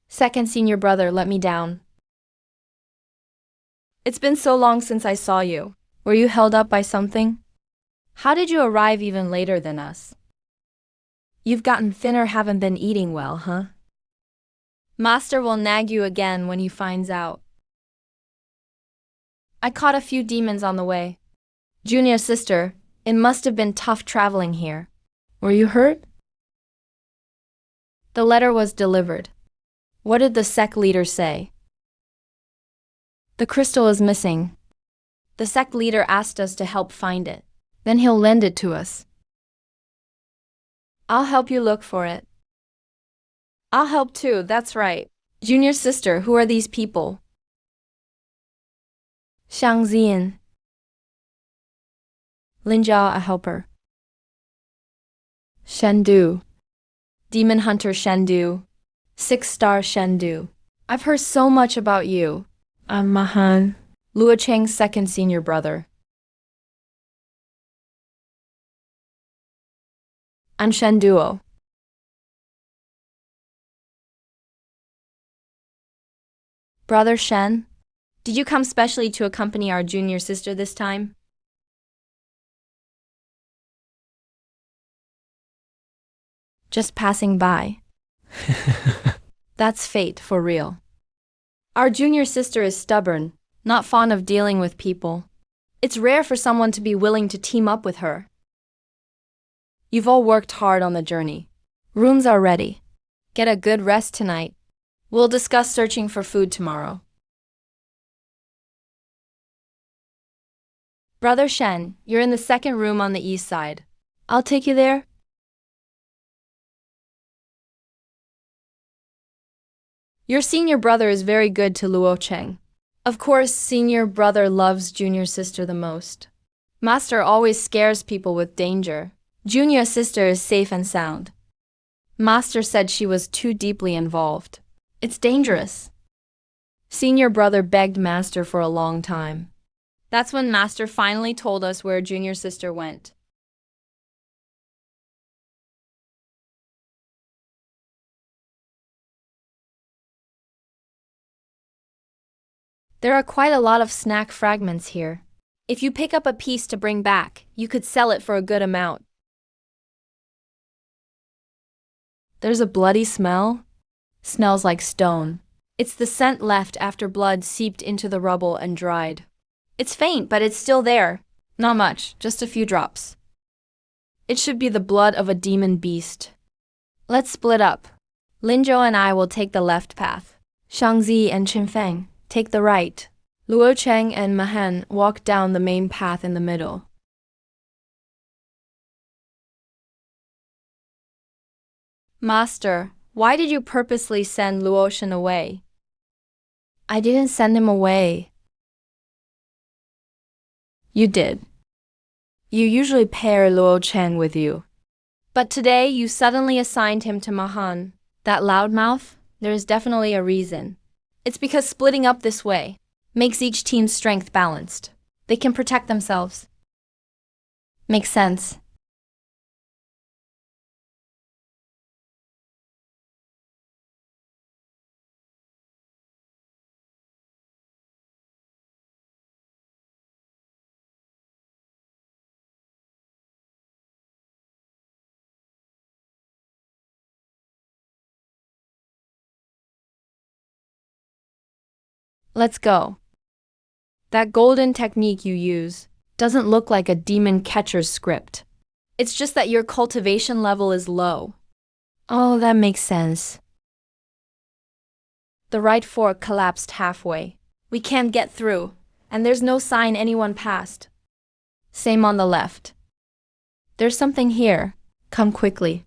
Second senior brother let me down. It's been so long since I saw you. Were you held up by something? How did you arrive even later than us? You've gotten thinner, haven't been eating well, huh? Master will nag you again when he finds out. I caught a few demons on the way. Junior sister, it must have been tough traveling here. Were you hurt? The letter was delivered. What did the sect leader say? The crystal is missing. The sect leader asked us to help find it. Then he'll lend it to us. I'll help you look for it. I'll help too, that's right. Junior sister, who are these people? Xiang Zian. Linzhou, a helper. Shendu. Demon hunter Shendu. 6-star Shendu. I've heard so much about you. I'm Mahan. Luo Cheng's second senior brother. I'm Shenduo. Brother Shen, did you come specially to accompany our junior sister this time? Just passing by. That's fate for real. Our junior sister is stubborn, not fond of dealing with people. It's rare for someone to be willing to team up with her. You've all worked hard on the journey. Rooms are ready. Get a good rest tonight. We'll discuss searching for food tomorrow. Brother Shen, you're in the second room on the east side. I'll take you there. Your senior brother is very good to Luo Cheng. Of course, senior brother loves junior sister the most. Master always scares people with danger. Junior sister is safe and sound. Master said she was too deeply involved. It's dangerous. Senior brother begged Master for a long time. That's when Master finally told us where junior sister went. There are quite a lot of snack fragments here. If you pick up a piece to bring back, you could sell it for a good amount. There's a bloody smell. Smells like stone. It's the scent left after blood seeped into the rubble and dried. It's faint, but it's still there. Not much, just a few drops. It should be the blood of a demon beast. Let's split up. Linzhou and I will take the left path. Shangzi and Qinfeng take the right. Luo Cheng and Mahan walk down the main path in the middle. Master, why did you purposely send Luo Shen away? I didn't send him away. You did. You usually pair Luo Cheng with you. But today you suddenly assigned him to Mahan. That loudmouth? There is definitely a reason. It's because splitting up this way makes each team's strength balanced. They can protect themselves. Makes sense. Let's go. That golden technique you use doesn't look like a demon catcher's script. It's just that your cultivation level is low. Oh, that makes sense. The right fork collapsed halfway. We can't get through, and there's no sign anyone passed. Same on the left. There's something here. Come quickly.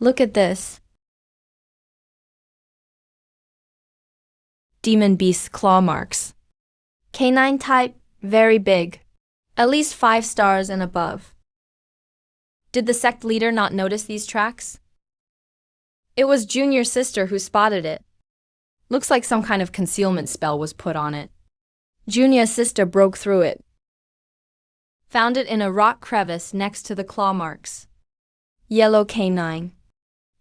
Look at this. Demon beast claw marks. Canine type, very big. At least 5 stars and above. Did the sect leader not notice these tracks? It was junior sister who spotted it. Looks like some kind of concealment spell was put on it. Junior sister broke through it. Found it in a rock crevice next to the claw marks. Yellow canine.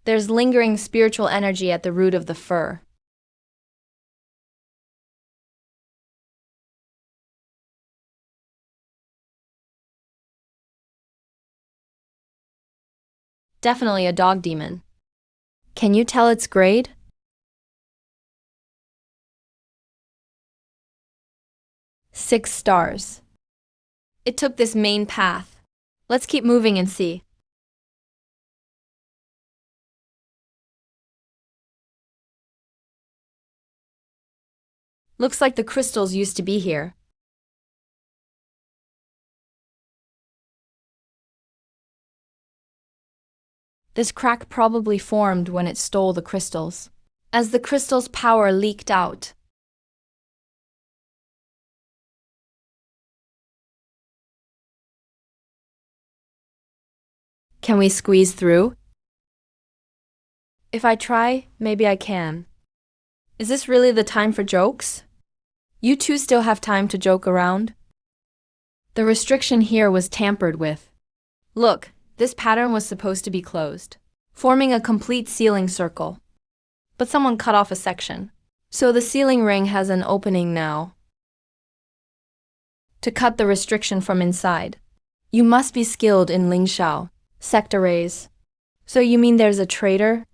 There's lingering spiritual energy at the root of the fur. Definitely a dog demon. Can you tell its grade? Six stars. It took this main path. Let's keep moving and see. Looks like the crystals used to be here. This crack probably formed when it stole the crystals. As the crystal's power leaked out, can we squeeze through? If I try, maybe I can. Is this really the time for jokes? You two still have time to joke around? The restriction here was tampered with. Look, this pattern was supposed to be closed, forming a complete ceiling circle. But someone cut off a section. So the ceiling ring has an opening now. To cut the restriction from inside, you must be skilled in Ling Shao, sect arrays. So you mean there's a traitor?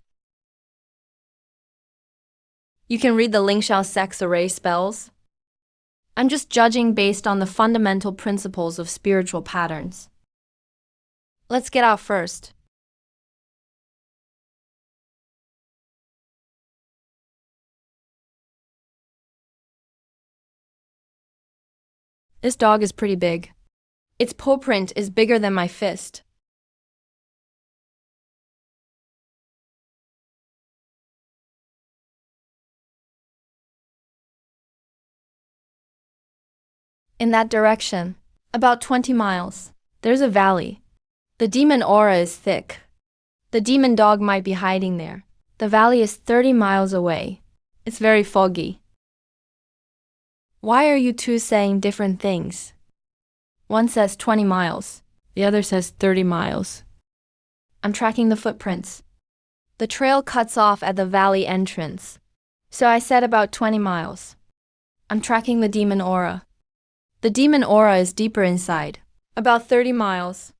You can read the Ling Shao sect's array spells? I'm just judging based on the fundamental principles of spiritual patterns. Let's get out first. This dog is pretty big. Its paw print is bigger than my fist. In that direction, about 20 miles, there's a valley. The demon aura is thick. The demon dog might be hiding there. The valley is 30 miles away. It's very foggy. Why are you two saying different things? One says 20 miles. The other says 30 miles. I'm tracking the footprints. The trail cuts off at the valley entrance. So I said about 20 miles. I'm tracking the demon aura. The demon aura is deeper inside. About 30 miles.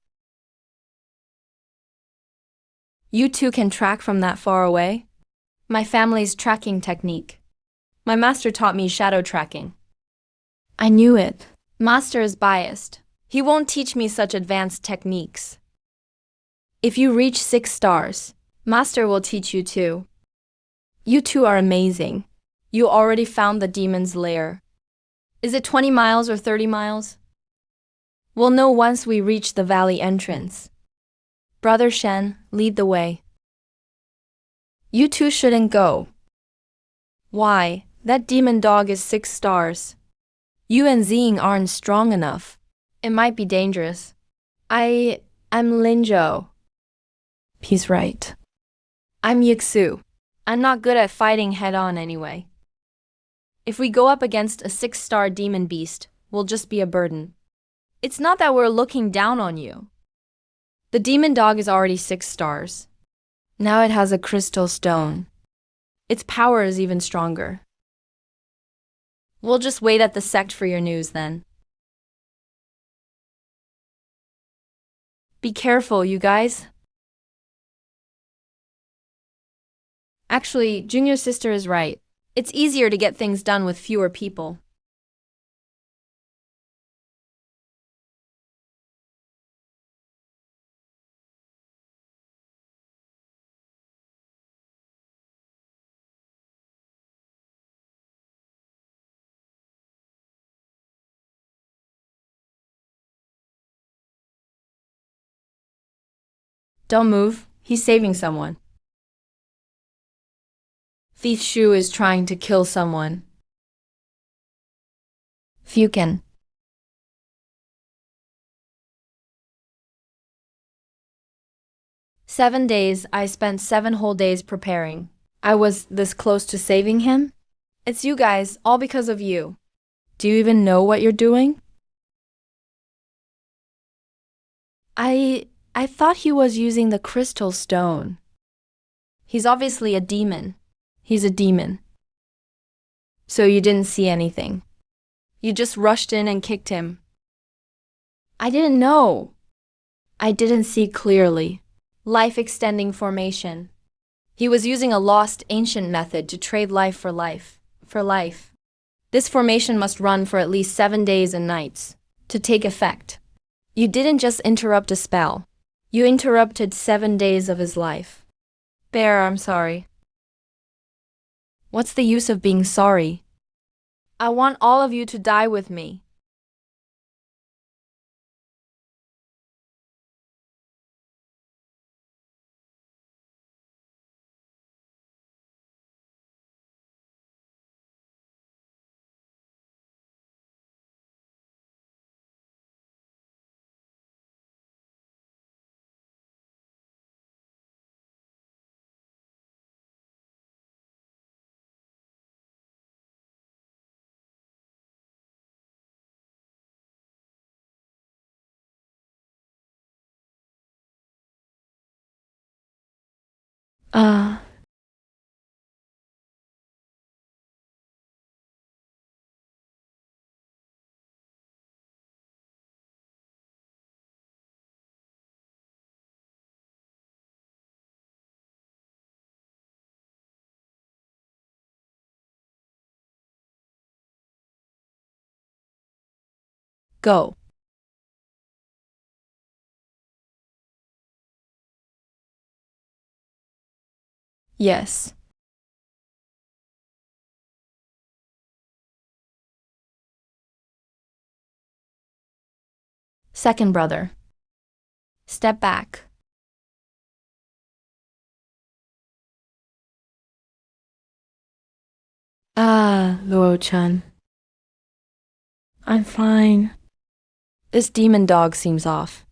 You two can track from that far away? My family's tracking technique. My master taught me shadow tracking. I knew it. Master is biased. He won't teach me such advanced techniques. If you reach 6 stars, Master will teach you too. You two are amazing. You already found the demon's lair. Is it 20 miles or 30 miles? We'll know once we reach the valley entrance. Brother Shen, lead the way. You two shouldn't go. Why? That demon dog is 6 stars. You and Xing aren't strong enough. It might be dangerous. I'm Linzhou. He's right. I'm Yixu. I'm not good at fighting head-on anyway. If we go up against a 6-star demon beast, we'll just be a burden. It's not that we're looking down on you. The demon dog is already 6 stars. Now it has a crystal stone. Its power is even stronger. We'll just wait at the sect for your news then. Be careful, you guys. Actually, Junior Sister is right. It's easier to get things done with fewer people. Don't move. He's saving someone. Thief Shu is trying to kill someone. Fukin. "7 days, I spent 7 whole days preparing. I was this close to saving him? It's you guys, all because of you. Do you even know what you're doing?" I thought he was using the crystal stone. He's obviously a demon. He's a demon. So you didn't see anything. You just rushed in and kicked him. I didn't know. I didn't see clearly. Life-extending formation. He was using a lost ancient method to trade life for life. For life. This formation must run for at least 7 days and nights to take effect. You didn't just interrupt a spell. You interrupted 7 days of his life. Bear, I'm sorry. What's the use of being sorry? I want all of you to die with me. Uh, Go. Yes. Second brother. Step back. Ah, Luo-chan. I'm fine. This demon dog seems off.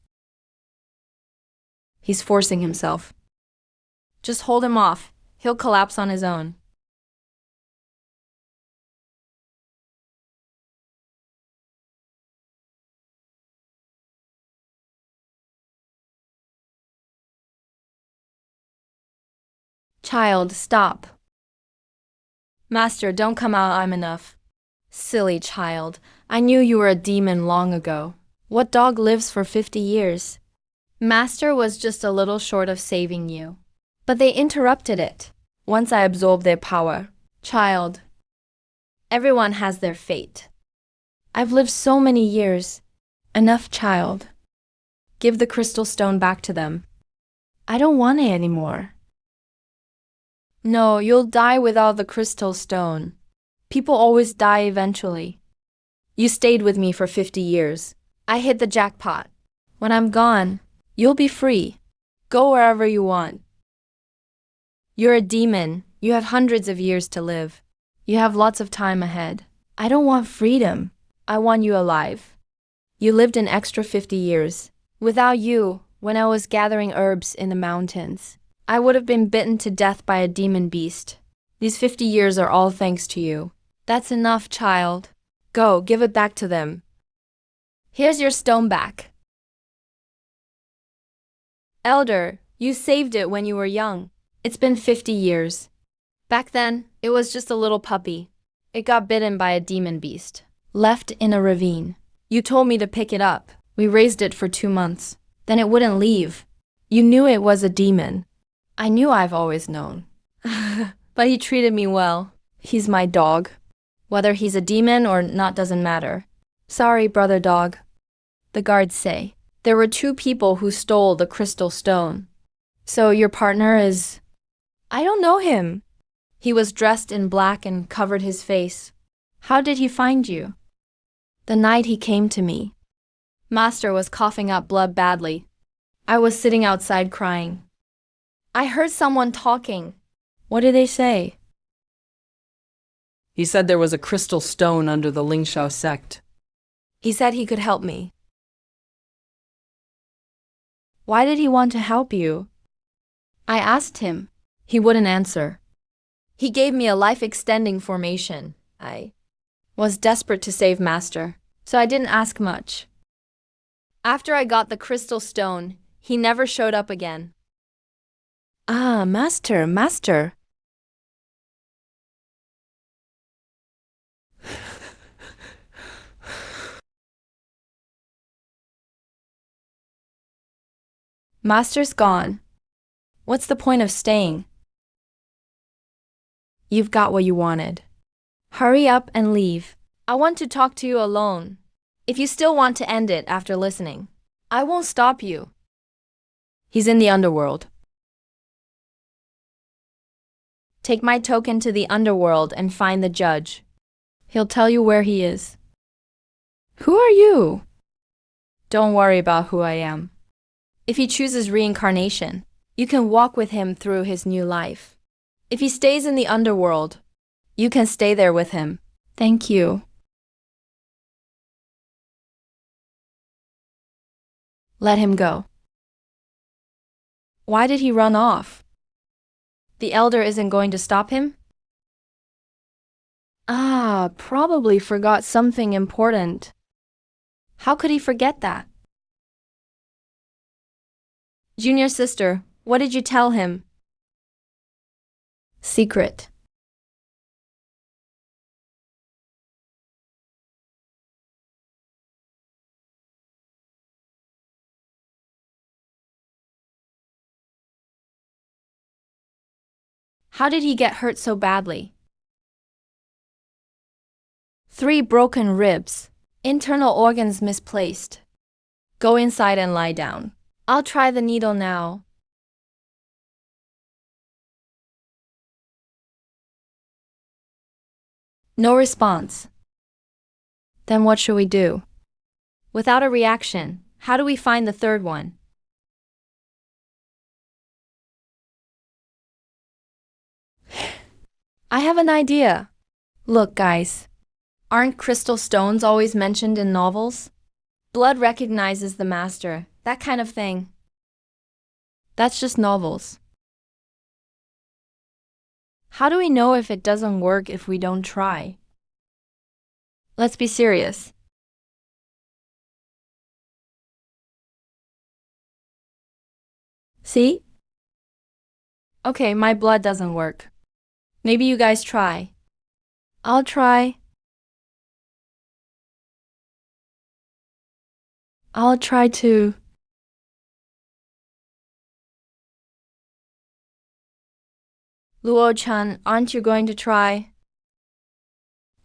He's forcing himself. Just hold him off. He'll collapse on his own. Child, stop. Master, don't come out, I'm enough. Silly child, I knew you were a demon long ago. What dog lives for 50 years? Master was just a little short of saving you. But they interrupted it. Once I absorbed their power. Child, everyone has their fate. I've lived so many years. Enough, child. Give the crystal stone back to them. I don't want it anymore. No, you'll die without the crystal stone. People always die eventually. You stayed with me for 50 years. I hit the jackpot. When I'm gone, you'll be free. Go wherever you want. You're a demon. You have hundreds of years to live. You have lots of time ahead. I don't want freedom. I want you alive. You lived an extra 50 years. Without you, when I was gathering herbs in the mountains, I would have been bitten to death by a demon beast. These 50 years are all thanks to you. That's enough, child. Go, give it back to them. Here's your stone back. Elder, you saved it when you were young. It's been 50 years. Back then, it was just a little puppy. It got bitten by a demon beast. Left in a ravine. You told me to pick it up. We raised it for 2 months. Then it wouldn't leave. You knew it was a demon. I knew I've always known. But he treated me well. He's my dog. Whether he's a demon or not doesn't matter. Sorry, brother dog. The guards say. There were 2 people who stole the crystal stone. So your partner is... I don't know him. He was dressed in black and covered his face. How did he find you? The night he came to me. Master was coughing up blood badly. I was sitting outside crying. I heard someone talking. What did they say? He said there was a crystal stone under the Lingshao sect. He said he could help me. Why did he want to help you? I asked him. He wouldn't answer. He gave me a life-extending formation. I was desperate to save Master, so I didn't ask much. After I got the crystal stone, he never showed up again. Ah, Master. Master's gone. What's the point of staying? You've got what you wanted. Hurry up and leave. I want to talk to you alone. If you still want to end it after listening, I won't stop you. He's in the underworld. Take my token to the underworld and find the judge. He'll tell you where he is. Who are you? Don't worry about who I am. If he chooses reincarnation, you can walk with him through his new life. If he stays in the underworld, you can stay there with him. Thank you. Let him go. Why did he run off? The elder isn't going to stop him? Ah, probably forgot something important. How could he forget that? Junior sister, what did you tell him? Secret. How did he get hurt so badly? 3 broken ribs. Internal organs misplaced. Go inside and lie down. I'll try the needle now. No response. Then what should we do? Without a reaction, how do we find the third one? I have an idea. Look, guys. Aren't crystal stones always mentioned in novels? Blood recognizes the master, that kind of thing. That's just novels. How do we know if it doesn't work if we don't try? Let's be serious. See? Okay, my blood doesn't work. Maybe you guys try. I'll try. I'll try to. Luo-chan, aren't you going to try?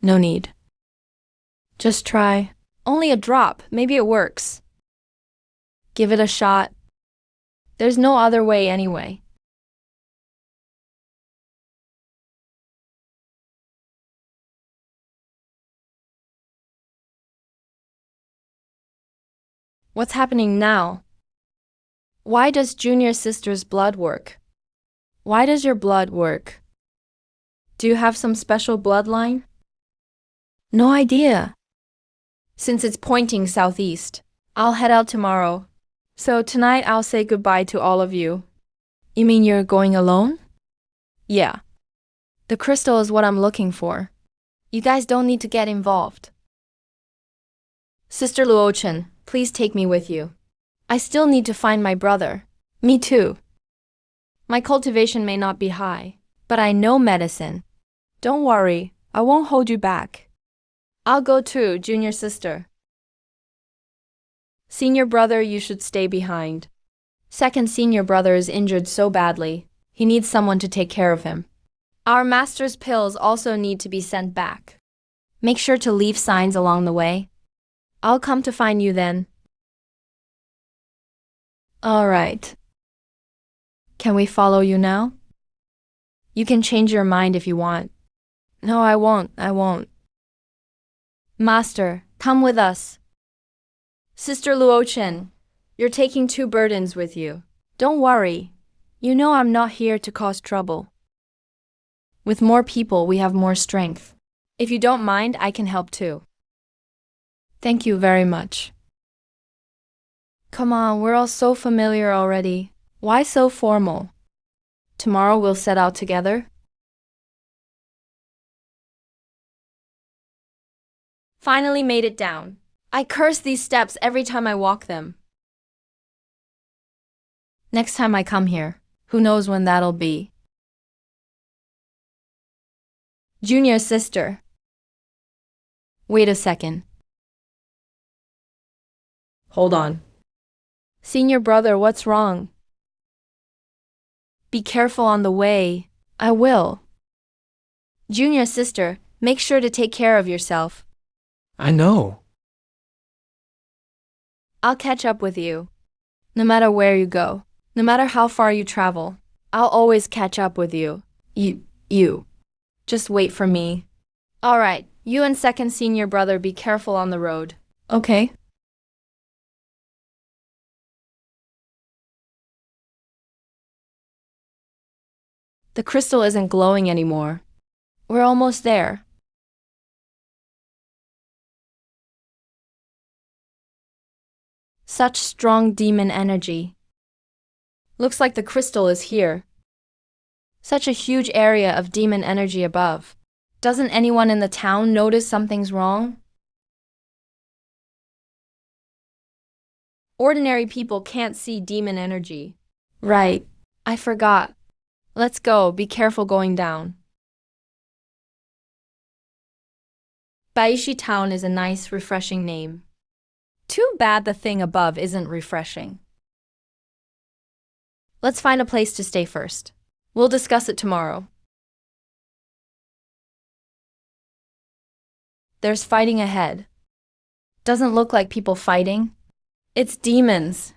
No need. Just try. Only a drop. Maybe it works. Give it a shot. There's no other way anyway. What's happening now? Why does Junior sister's blood work? Why does your blood work? Do you have some special bloodline? No idea. Since it's pointing southeast, I'll head out tomorrow. So tonight I'll say goodbye to all of you. You mean you're going alone? Yeah. The crystal is what I'm looking for. You guys don't need to get involved. Sister Luo-chan, please take me with you. I still need to find my brother. Me too. My cultivation may not be high, but I know medicine. Don't worry, I won't hold you back. I'll go too, junior sister. Senior brother, you should stay behind. Second senior brother is injured so badly, he needs someone to take care of him. Our master's pills also need to be sent back. Make sure to leave signs along the way. I'll come to find you then. All right. Can we follow you now? You can change your mind if you want. No, I won't. Master, come with us. Sister Luo-chan, you're taking two burdens with you. Don't worry. You know I'm not here to cause trouble. With more people, we have more strength. If you don't mind, I can help too. Thank you very much. Come on, we're all so familiar already. Why so formal? Tomorrow we'll set out together. Finally made it down. I curse these steps every time I walk them. Next time I come here, who knows when that'll be. Junior sister. Wait a second. Hold on. Senior brother, what's wrong? Be careful on the way. I will. Junior sister, make sure to take care of yourself. I know. I'll catch up with you. No matter where you go, no matter how far you travel, I'll always catch up with you. You. Just wait for me. All right, you and second senior brother be careful on the road. Okay. The crystal isn't glowing anymore. We're almost there. Such strong demon energy. Looks like the crystal is here. Such a huge area of demon energy above. Doesn't anyone in the town notice something's wrong? Ordinary people can't see demon energy. Right. I forgot. Let's go. Be careful going down. Baishi Town is a nice, refreshing name. Too bad the thing above isn't refreshing. Let's find a place to stay first. We'll discuss it tomorrow. There's fighting ahead. Doesn't look like people fighting. It's demons.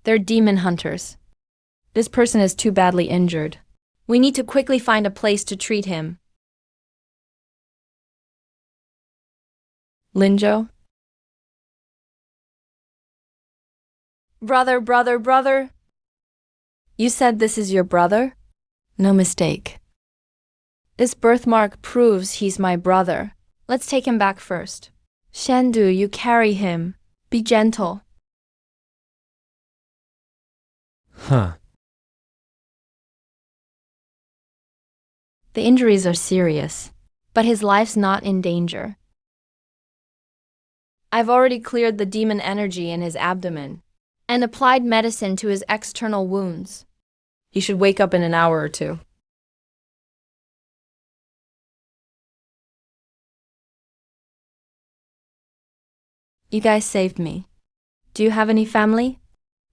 They're demon hunters. This person is too badly injured. We need to quickly find a place to treat him. Linjo? Brother. You said this is your brother? No mistake. This birthmark proves he's my brother. Let's take him back first. Shendu, you carry him. Be gentle. Huh. The injuries are serious, but his life's not in danger. I've already cleared the demon energy in his abdomen and applied medicine to his external wounds. He should wake up in an hour or two. You guys saved me. Do you have any family?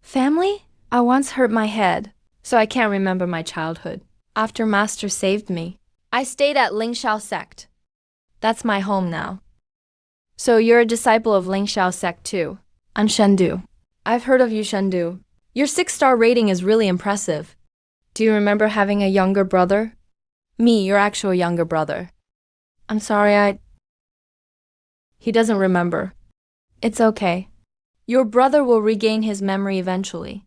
Family? I once hurt my head, so I can't remember my childhood. After Master saved me, I stayed at Lingxiao sect. That's my home now. So you're a disciple of Lingxiao sect too. I'm Shendu. I've heard of you, Shendu. Your 6-star rating is really impressive. Do you remember having a younger brother? Me, your actual younger brother. I'm sorry, He doesn't remember. It's okay. Your brother will regain his memory eventually.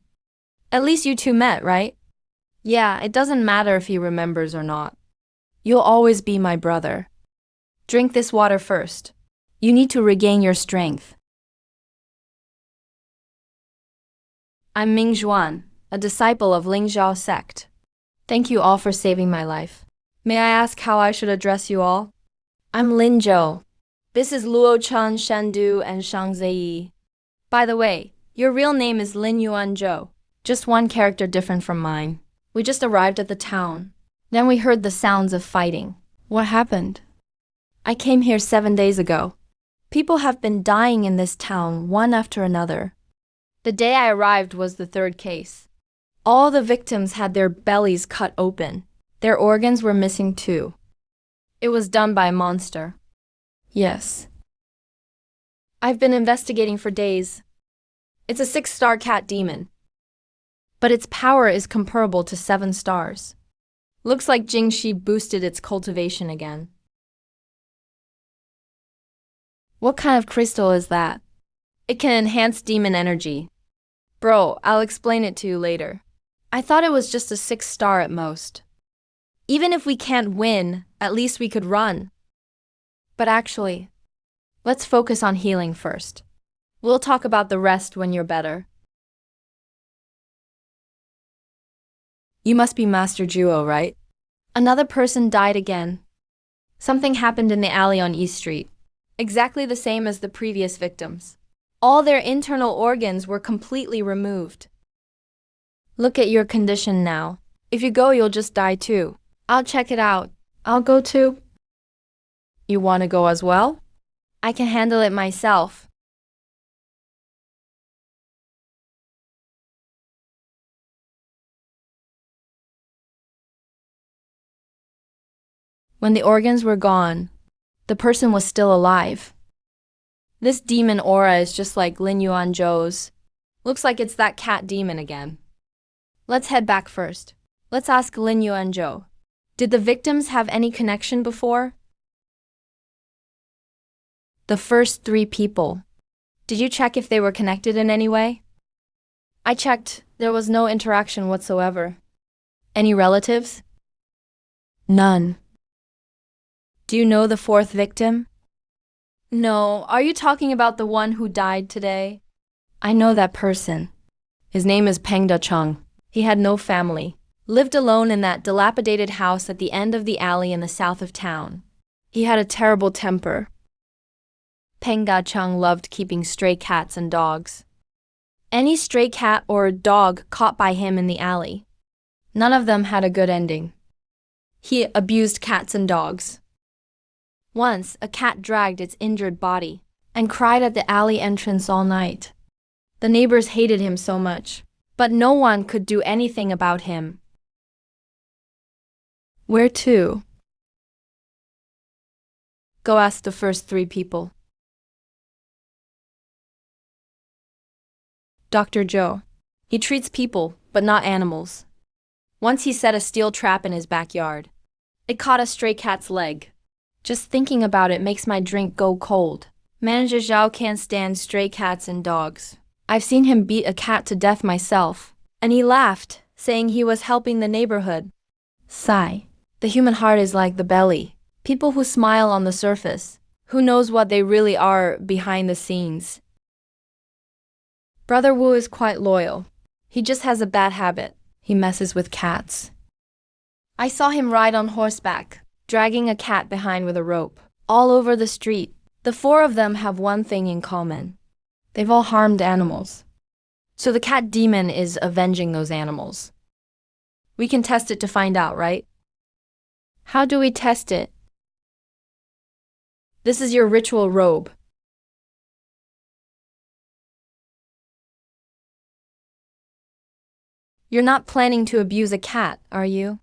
At least you two met, right? Yeah, it doesn't matter if he remembers or not. You'll always be my brother. Drink this water first. You need to regain your strength. I'm Ming Zhuan, a disciple of Lingxiao sect. Thank you all for saving my life. May I ask how I should address you all? I'm Lin Zhou. This is Luo Chen, Shendu, and Shang Ziyi. By the way, your real name is Lin Yuan Zhou, just one character different from mine. We just arrived at the town. Then we heard the sounds of fighting. What happened? I came here 7 days ago. People have been dying in this town, one after another. The day I arrived was the 3rd case. All the victims had their bellies cut open. Their organs were missing too. It was done by a monster. Yes. I've been investigating for days. It's a 6-star cat demon. But its power is comparable to 7 stars. Looks like Jingxi boosted its cultivation again. What kind of crystal is that? It can enhance demon energy. Bro, I'll explain it to you later. I thought it was just a 6-star at most. Even if we can't win, at least we could run. But actually, let's focus on healing first. We'll talk about the rest when you're better. You must be Master Juo, right? Another person died again. Something happened in the alley on East Street. Exactly the same as the previous victims. All their internal organs were completely removed. Look at your condition now. If you go, you'll just die too. I'll check it out. I'll go too. You want to go as well? I can handle it myself. When the organs were gone, the person was still alive. This demon aura is just like Lin Yuan Zhou's. Looks like it's that cat demon again. Let's head back first. Let's ask Lin Yuan Zhou. Did the victims have any connection before? The first 3 people. Did you check if they were connected in any way? I checked. There was no interaction whatsoever. Any relatives? None. Do you know the 4th victim? No, are you talking about the one who died today? I know that person. His name is Peng Dacheng. He had no family. Lived alone in that dilapidated house at the end of the alley in the south of town. He had a terrible temper. Peng Dacheng loved keeping stray cats and dogs. Any stray cat or dog caught by him in the alley. None of them had a good ending. He abused cats and dogs. Once, a cat dragged its injured body and cried at the alley entrance all night. The neighbors hated him so much, but no one could do anything about him. Where to? Go ask the first 3 people. Dr. Joe. He treats people, but not animals. Once he set a steel trap in his backyard. It caught a stray cat's leg. Just thinking about it makes my drink go cold. Manager Zhao can't stand stray cats and dogs. I've seen him beat a cat to death myself. And he laughed, saying he was helping the neighborhood. Sigh. The human heart is like the belly. People who smile on the surface. Who knows what they really are behind the scenes? Brother Wu is quite loyal. He just has a bad habit. He messes with cats. I saw him ride on horseback, dragging a cat behind with a rope, all over the street. The 4 of them have one thing in common. They've all harmed animals. So the cat demon is avenging those animals. We can test it to find out, right? How do we test it? This is your ritual robe. You're not planning to abuse a cat, are you?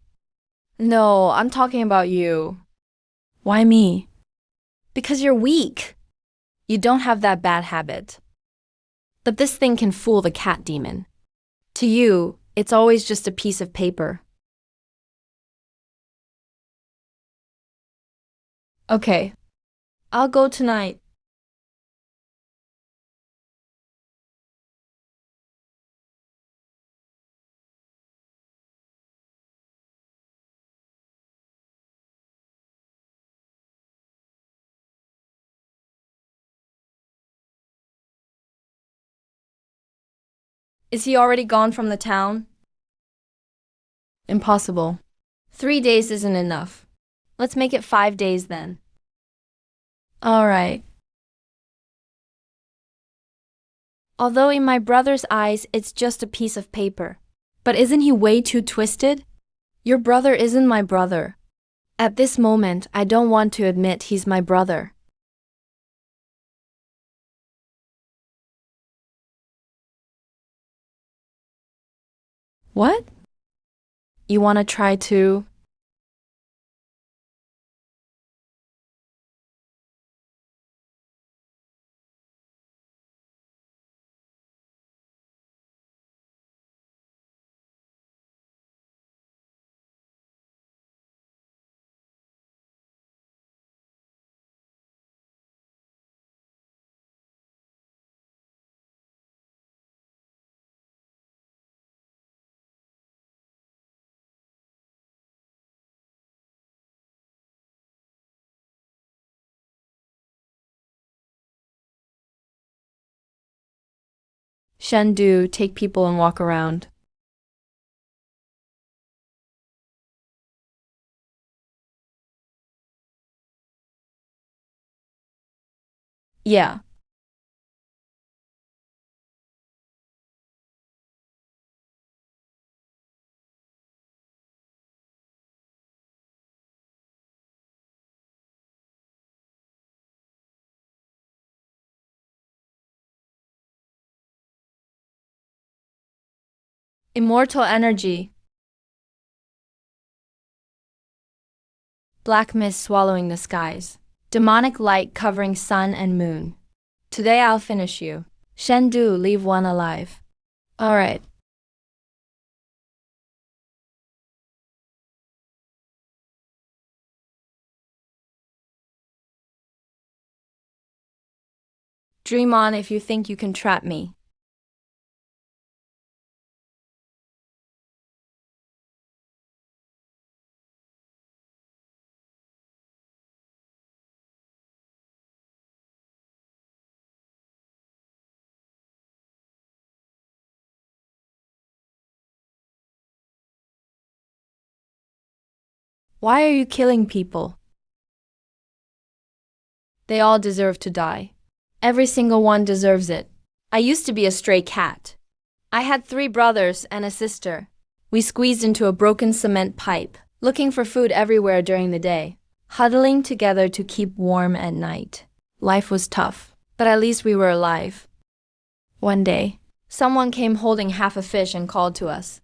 No, I'm talking about you. Why me? Because you're weak. You don't have that bad habit. But this thing can fool the cat demon. To you, it's always just a piece of paper. Okay, I'll go tonight. Is he already gone from the town? Impossible. 3 days isn't enough. Let's make it 5 days then. All right. Although in my brother's eyes, it's just a piece of paper. But isn't he way too twisted? Your brother isn't my brother. At this moment, I don't want to admit he's my brother. What? You want to try to? Shendu, take people and walk around. Yeah. Immortal energy. Black mist swallowing the skies. Demonic light covering sun and moon. Today I'll finish you. Shendu, leave one alive. All right. Dream on if you think you can trap me. Why are you killing people? They all deserve to die. Every single one deserves it. I used to be a stray cat. I had 3 brothers and a sister. We squeezed into a broken cement pipe, looking for food everywhere during the day, huddling together to keep warm at night. Life was tough, but at least we were alive. One day, someone came holding half a fish and called to us.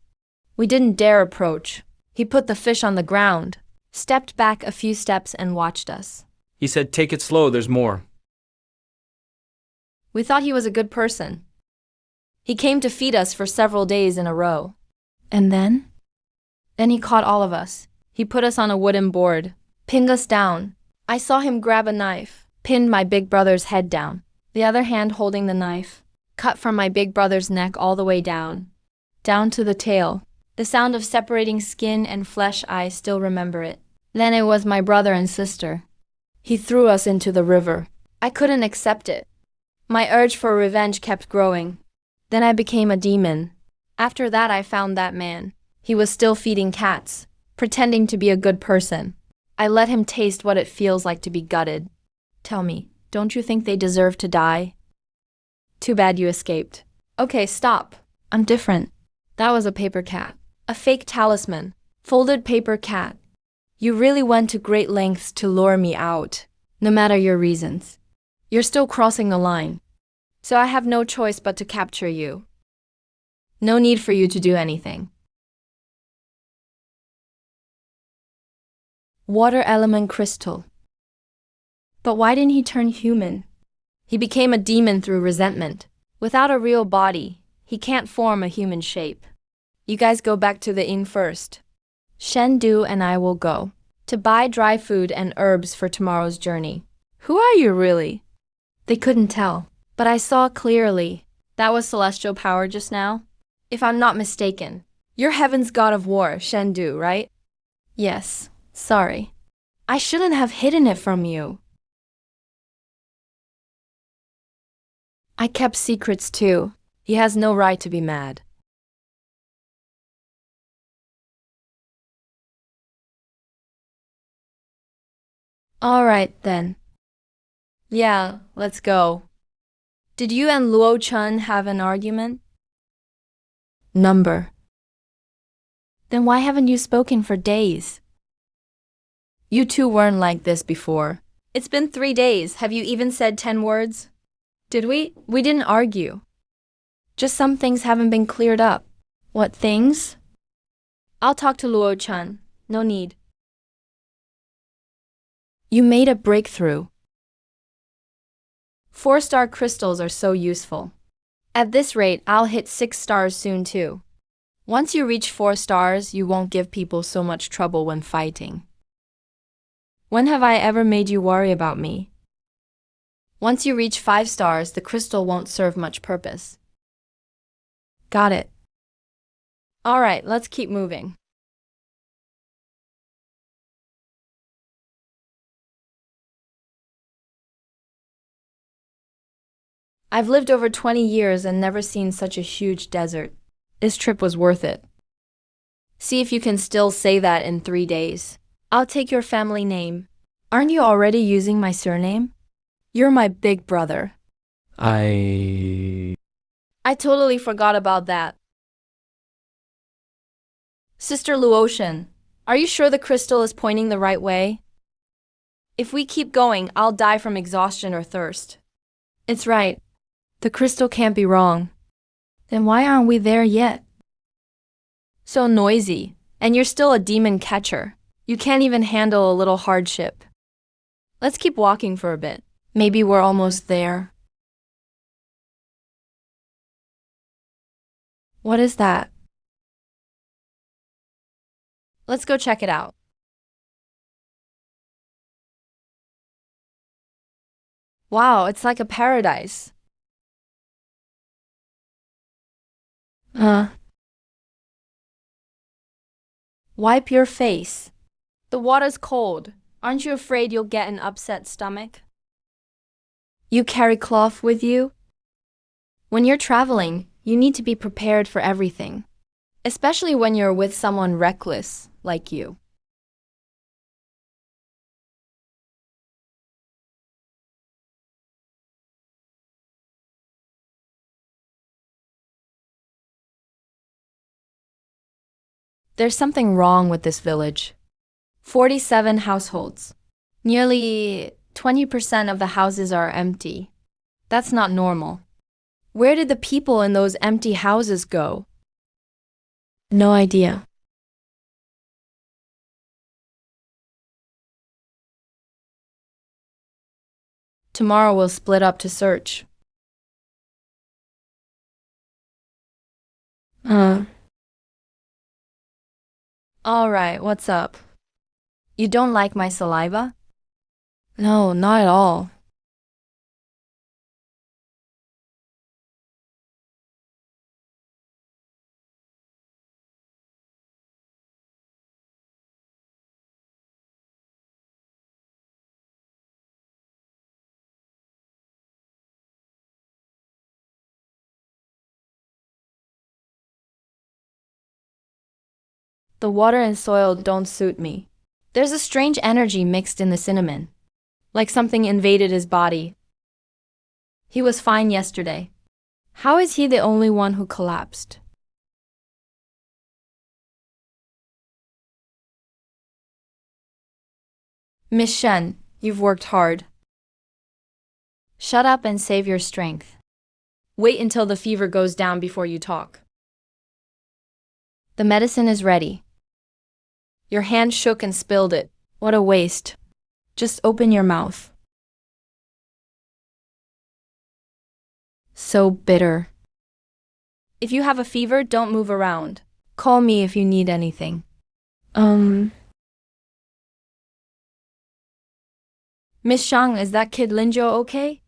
We didn't dare approach. He put the fish on the ground, stepped back a few steps and watched us. He said, "Take it slow, there's more." We thought he was a good person. He came to feed us for several days in a row. And then? Then he caught all of us. He put us on a wooden board, pinned us down. I saw him grab a knife, pinned my big brother's head down, the other hand holding the knife, cut from my big brother's neck all the way down to the tail. The sound of separating skin and flesh, I still remember it. Then it was my brother and sister. He threw us into the river. I couldn't accept it. My urge for revenge kept growing. Then I became a demon. After that, I found that man. He was still feeding cats, pretending to be a good person. I let him taste what it feels like to be gutted. Tell me, don't you think they deserve to die? Too bad you escaped. Okay, stop. I'm different. That was a paper cat. A fake talisman. Folded paper cat. You really went to great lengths to lure me out. No matter your reasons. You're still crossing the line. So I have no choice but to capture you. No need for you to do anything. Water element crystal. But why didn't he turn human? He became a demon through resentment. Without a real body, he can't form a human shape. You guys go back to the inn first. Shendu and I will go to buy dry food and herbs for tomorrow's journey. Who are you really? They couldn't tell, but I saw clearly. That was celestial power just now? If I'm not mistaken. You're heaven's god of war, Shendu, right? Yes, sorry. I shouldn't have hidden it from you. I kept secrets too. He has no right to be mad. All right, then. Yeah, let's go. Did you and Luo Chun have an argument? Number. Then why haven't you spoken for days? You two weren't like this before. It's been 3 days. Have you even said 10 words? Did we? We didn't argue. Just some things haven't been cleared up. What things? I'll talk to Luo Chun. No need. You made a breakthrough. 4-star crystals are so useful. At this rate, I'll hit 6 stars soon too. Once you reach 4 stars, you won't give people so much trouble when fighting. When have I ever made you worry about me? Once you reach 5 stars, the crystal won't serve much purpose. Got it. All right, let's keep moving. I've lived over 20 years and never seen such a huge desert. This trip was worth it. See if you can still say that in 3 days. I'll take your family name. Aren't you already using my surname? You're my big brother. I totally forgot about that. Sister Luotian, are you sure the crystal is pointing the right way? If we keep going, I'll die from exhaustion or thirst. It's right. The crystal can't be wrong. Then why aren't we there yet? So noisy, and you're still a demon catcher. You can't even handle a little hardship. Let's keep walking for a bit. Maybe we're almost there. What is that? Let's go check it out. Wow, it's like a paradise. Wipe your face. The water's cold. Aren't you afraid you'll get an upset stomach? You carry cloth with you? When you're traveling, you need to be prepared for everything, especially when you're with someone reckless like you. There's something wrong with this village. 47 households. Nearly 20% of the houses are empty. That's not normal. Where did the people in those empty houses go? No idea. Tomorrow we'll split up to search. Alright, what's up? You don't like my saliva? No, not at all. The water and soil don't suit me. There's a strange energy mixed in the cinnamon, like something invaded his body. He was fine yesterday. How is he the only one who collapsed? Miss Shen, you've worked hard. Shut up and save your strength. Wait until the fever goes down before you talk. The medicine is ready. Your hand shook and spilled it. What a waste. Just open your mouth. So bitter. If you have a fever, don't move around. Call me if you need anything. Miss Shang, is that kid Linjo okay?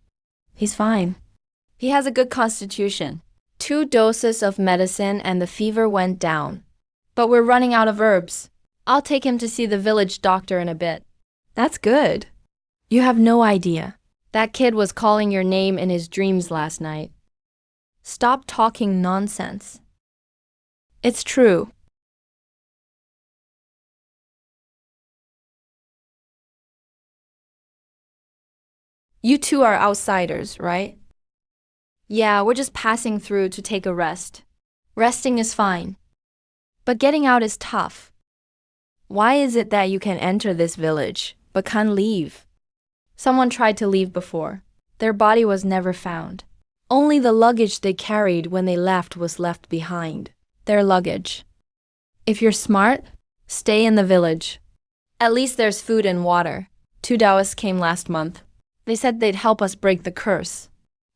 He's fine. He has a good constitution. 2 doses of medicine and the fever went down. But we're running out of herbs. I'll take him to see the village doctor in a bit. That's good. You have no idea. That kid was calling your name in his dreams last night. Stop talking nonsense. It's true. You two are outsiders, right? Yeah, we're just passing through to take a rest. Resting is fine. But getting out is tough. Why is it that you can enter this village, but can't leave? Someone tried to leave before. Their body was never found. Only the luggage they carried when they left was left behind. Their luggage. If you're smart, stay in the village. At least there's food and water. 2 Taoists came last month. They said they'd help us break the curse.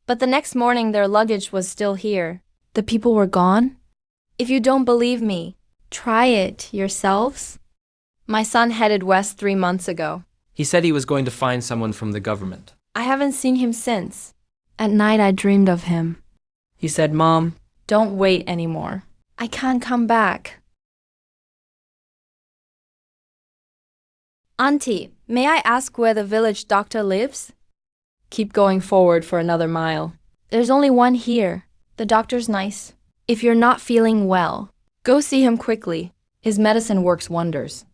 But the next morning their luggage was still here. The people were gone? If you don't believe me, try it yourselves. My son headed west 3 months ago. He said he was going to find someone from the government. I haven't seen him since. At night I dreamed of him. He said, Mom, don't wait anymore. I can't come back. Auntie, may I ask where the village doctor lives? Keep going forward for another mile. There's only one here. The doctor's nice. If you're not feeling well, go see him quickly. His medicine works wonders.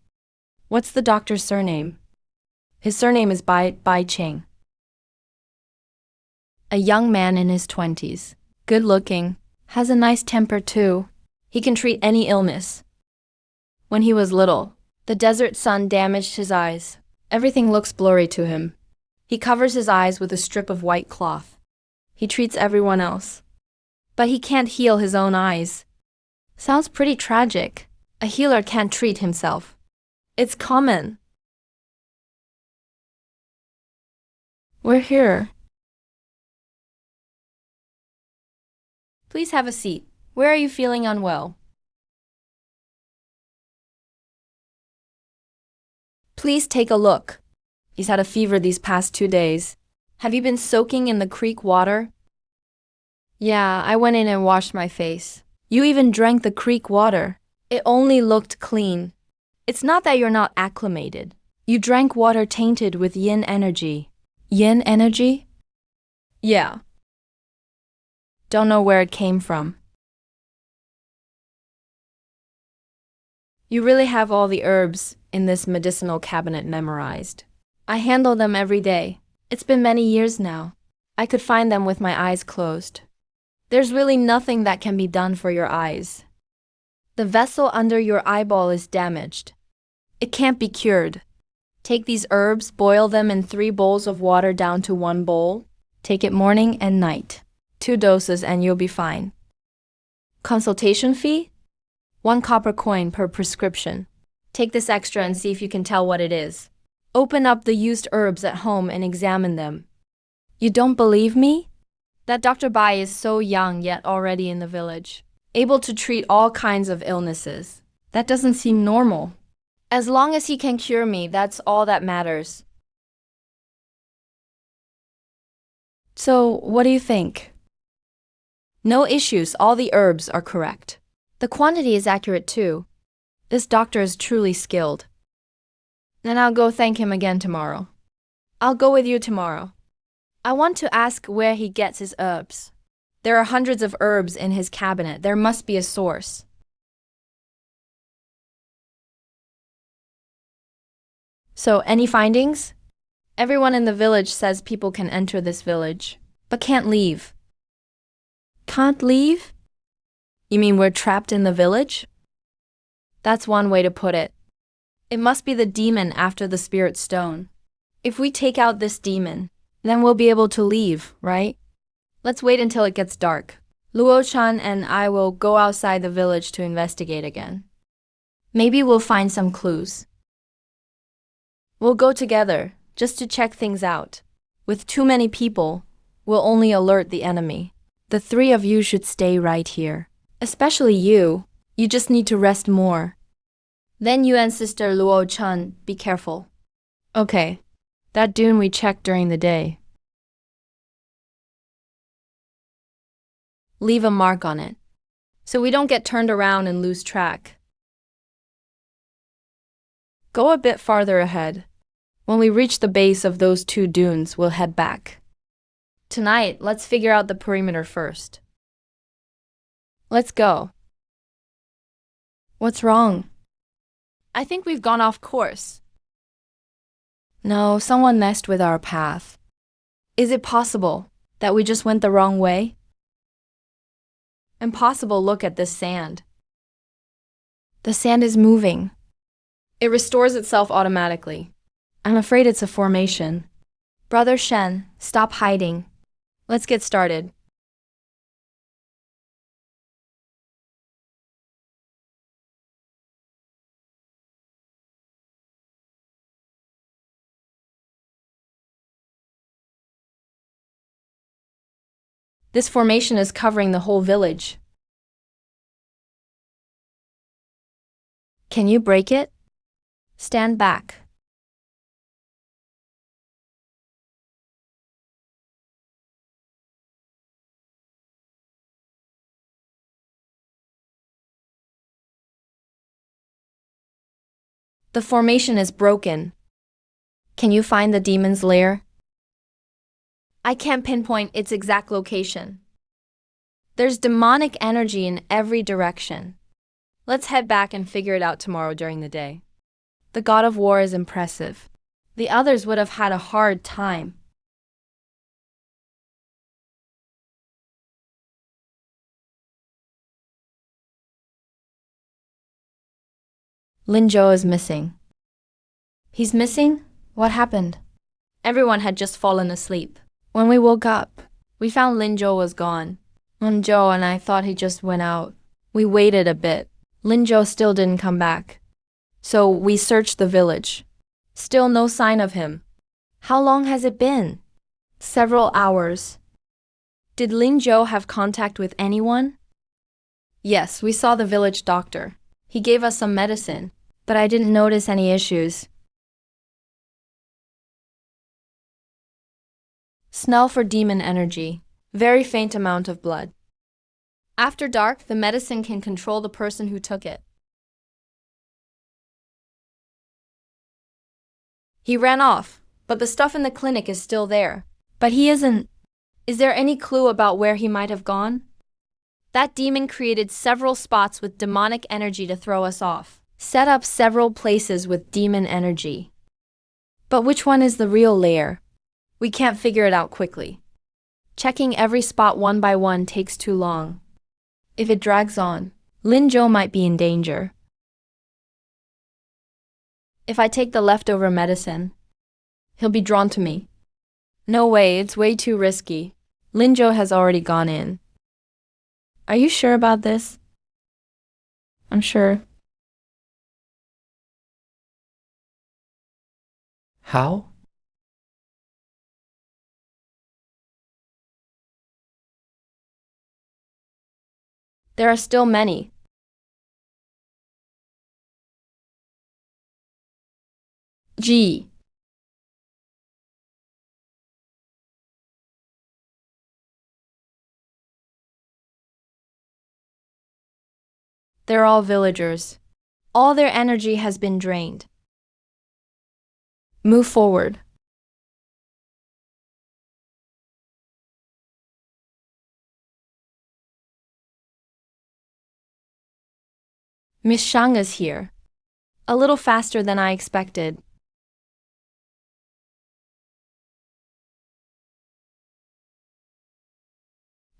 What's the doctor's surname? His surname is Bai Ching. A young man in his 20s. Good looking. Has a nice temper too. He can treat any illness. When he was little, the desert sun damaged his eyes. Everything looks blurry to him. He covers his eyes with a strip of white cloth. He treats everyone else. But he can't heal his own eyes. Sounds pretty tragic. A healer can't treat himself. It's common. We're here. Please have a seat. Where are you feeling unwell? Please take a look. He's had a fever these past 2 days. Have you been soaking in the creek water? Yeah, I went in and washed my face. You even drank the creek water. It only looked clean. It's not that you're not acclimated. You drank water tainted with yin energy. Yin energy? Yeah. Don't know where it came from. You really have all the herbs in this medicinal cabinet memorized. I handle them every day. It's been many years now. I could find them with my eyes closed. There's really nothing that can be done for your eyes. The vessel under your eyeball is damaged. It can't be cured. Take these herbs, boil them in 3 bowls of water down to 1 bowl. Take it morning and night. 2 doses and you'll be fine. Consultation fee? 1 copper coin per prescription. Take this extra and see if you can tell what it is. Open up the used herbs at home and examine them. You don't believe me? That Dr. Bai is so young yet already in the village, able to treat all kinds of illnesses. That doesn't seem normal. As long as he can cure me, that's all that matters. So, what do you think? No issues, all the herbs are correct. The quantity is accurate too. This doctor is truly skilled. Then I'll go thank him again tomorrow. I'll go with you tomorrow. I want to ask where he gets his herbs. There are hundreds of herbs in his cabinet. There must be a source. So, any findings? Everyone in the village says people can enter this village, but can't leave. Can't leave? You mean we're trapped in the village? That's one way to put it. It must be the demon after the spirit stone. If we take out this demon, then we'll be able to leave, right? Let's wait until it gets dark. Luo-chan and I will go outside the village to investigate again. Maybe we'll find some clues. We'll go together, just to check things out. With too many people, we'll only alert the enemy. The three of you should stay right here. Especially you. You just need to rest more. Then you and Sister Luo-chan, be careful. Okay. That dune we checked during the day. Leave a mark on it, so we don't get turned around and lose track. Go a bit farther ahead. When we reach the base of those two dunes, we'll head back. Tonight, let's figure out the perimeter first. Let's go. What's wrong? I think we've gone off course. No, someone messed with our path. Is it possible that we just went the wrong way? Impossible, look at this sand. The sand is moving. It restores itself automatically. I'm afraid it's a formation. Brother Shen, stop hiding. Let's get started. This formation is covering the whole village. Can you break it? Stand back. The formation is broken. Can you find the demon's lair? I can't pinpoint its exact location. There's demonic energy in every direction. Let's head back and figure it out tomorrow during the day. The god of war is impressive. The others would have had a hard time. Lin Zhou is missing. He's missing? What happened? Everyone had just fallen asleep. When we woke up, we found Lin Zhou was gone. Lin Zhou and I thought he just went out. We waited a bit. Lin Zhou still didn't come back. So we searched the village. Still no sign of him. How long has it been? Several hours. Did Lin Zhou have contact with anyone? Yes, we saw the village doctor. He gave us some medicine, but I didn't notice any issues. Smell for demon energy. Very faint amount of blood. After dark, the medicine can control the person who took it. He ran off, but the stuff in the clinic is still there. But he isn't. Is there any clue about where he might have gone? That demon created several spots with demonic energy to throw us off. Set up several places with demon energy. But which one is the real lair? We can't figure it out quickly. Checking every spot one by one takes too long. If it drags on, Lin Zhou might be in danger. If I take the leftover medicine, he'll be drawn to me. No way, it's way too risky. Lin Zhou has already gone in. Are you sure about this? I'm sure. How? There are still many. G. They're all villagers. All their energy has been drained. Move forward. Miss Shang is here. A little faster than I expected.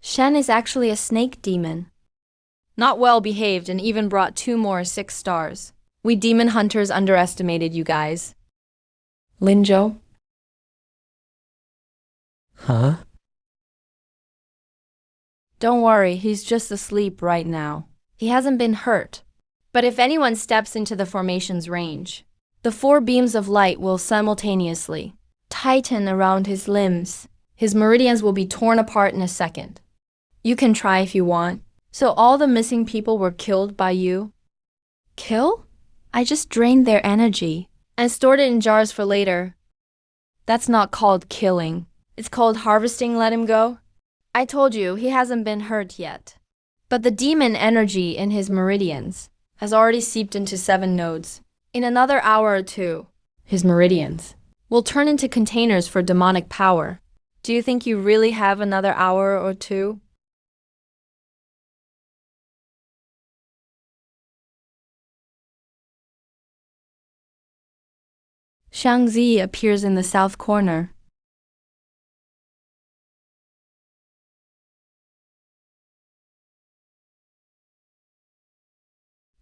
Shen is actually a snake demon. Not well behaved and even brought 2 more 6 stars. We demon hunters underestimated you guys. Linzhou? Huh? Don't worry, he's just asleep right now. He hasn't been hurt. But if anyone steps into the formation's range, the 4 beams of light will simultaneously tighten around his limbs. His meridians will be torn apart in a second. You can try if you want. So all the missing people were killed by you? Kill? I just drained their energy and stored it in jars for later. That's not called killing. It's called harvesting. Let him go. I told you, he hasn't been hurt yet. But the demon energy in his meridians has already seeped into 7 nodes. In another hour or 2, his meridians will turn into containers for demonic power. Do you think you really have another hour or 2? Shang Zi appears in the south corner.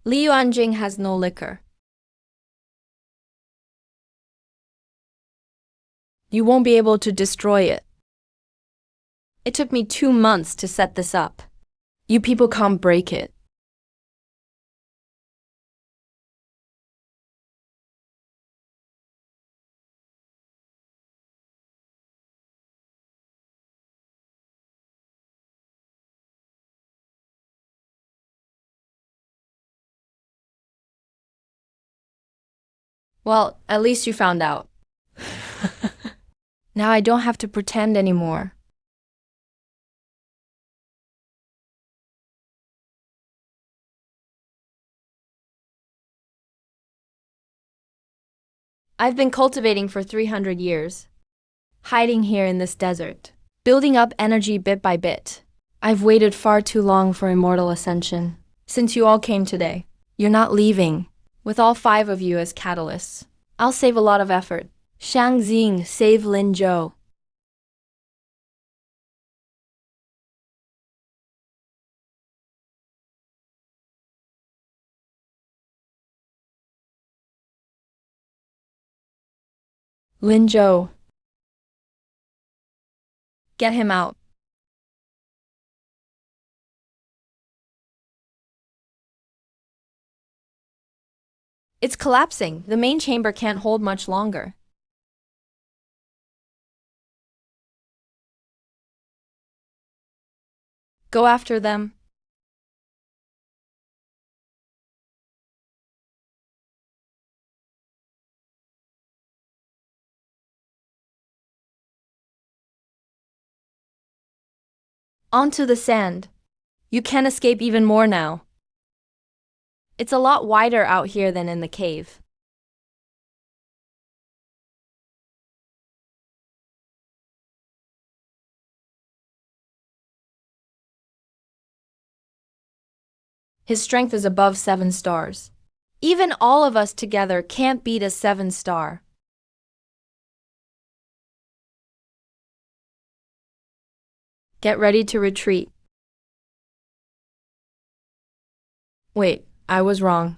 Li Yuanjing has no liquor. You won't be able to destroy it. It took me 2 months to set this up. You people can't break it. Well, at least you found out. Now I don't have to pretend anymore. I've been cultivating for 300 years, hiding here in this desert, building up energy bit by bit. I've waited far too long for immortal ascension. Since you all came today, you're not leaving. With all 5 of you as catalysts, I'll save a lot of effort. Shang Xing, save Linzhou. Linzhou. Get him out. It's collapsing. The main chamber can't hold much longer. Go after them. Onto the sand. You can't escape even more now. It's a lot wider out here than in the cave. His strength is above 7 stars. Even all of us together can't beat a 7-star. Get ready to retreat. Wait, I was wrong.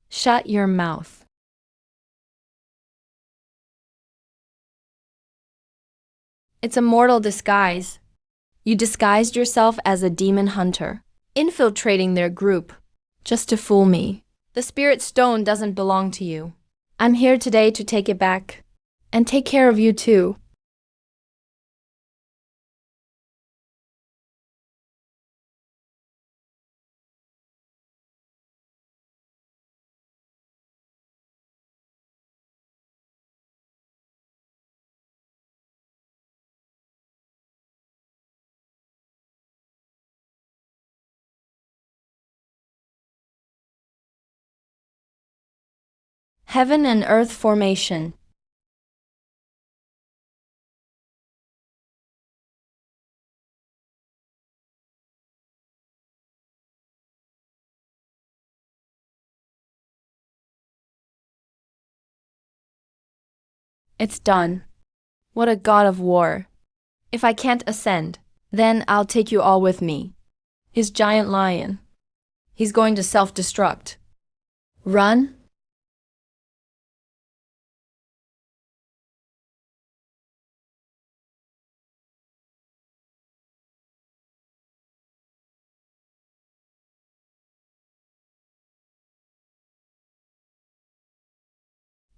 Shut your mouth. It's a mortal disguise. You disguised yourself as a demon hunter, infiltrating their group, just to fool me. The spirit stone doesn't belong to you. I'm here today to take it back. And take care of you too. Heaven and Earth formation. It's done. What a god of war. If I can't ascend, then I'll take you all with me. His giant lion. He's going to self-destruct. Run?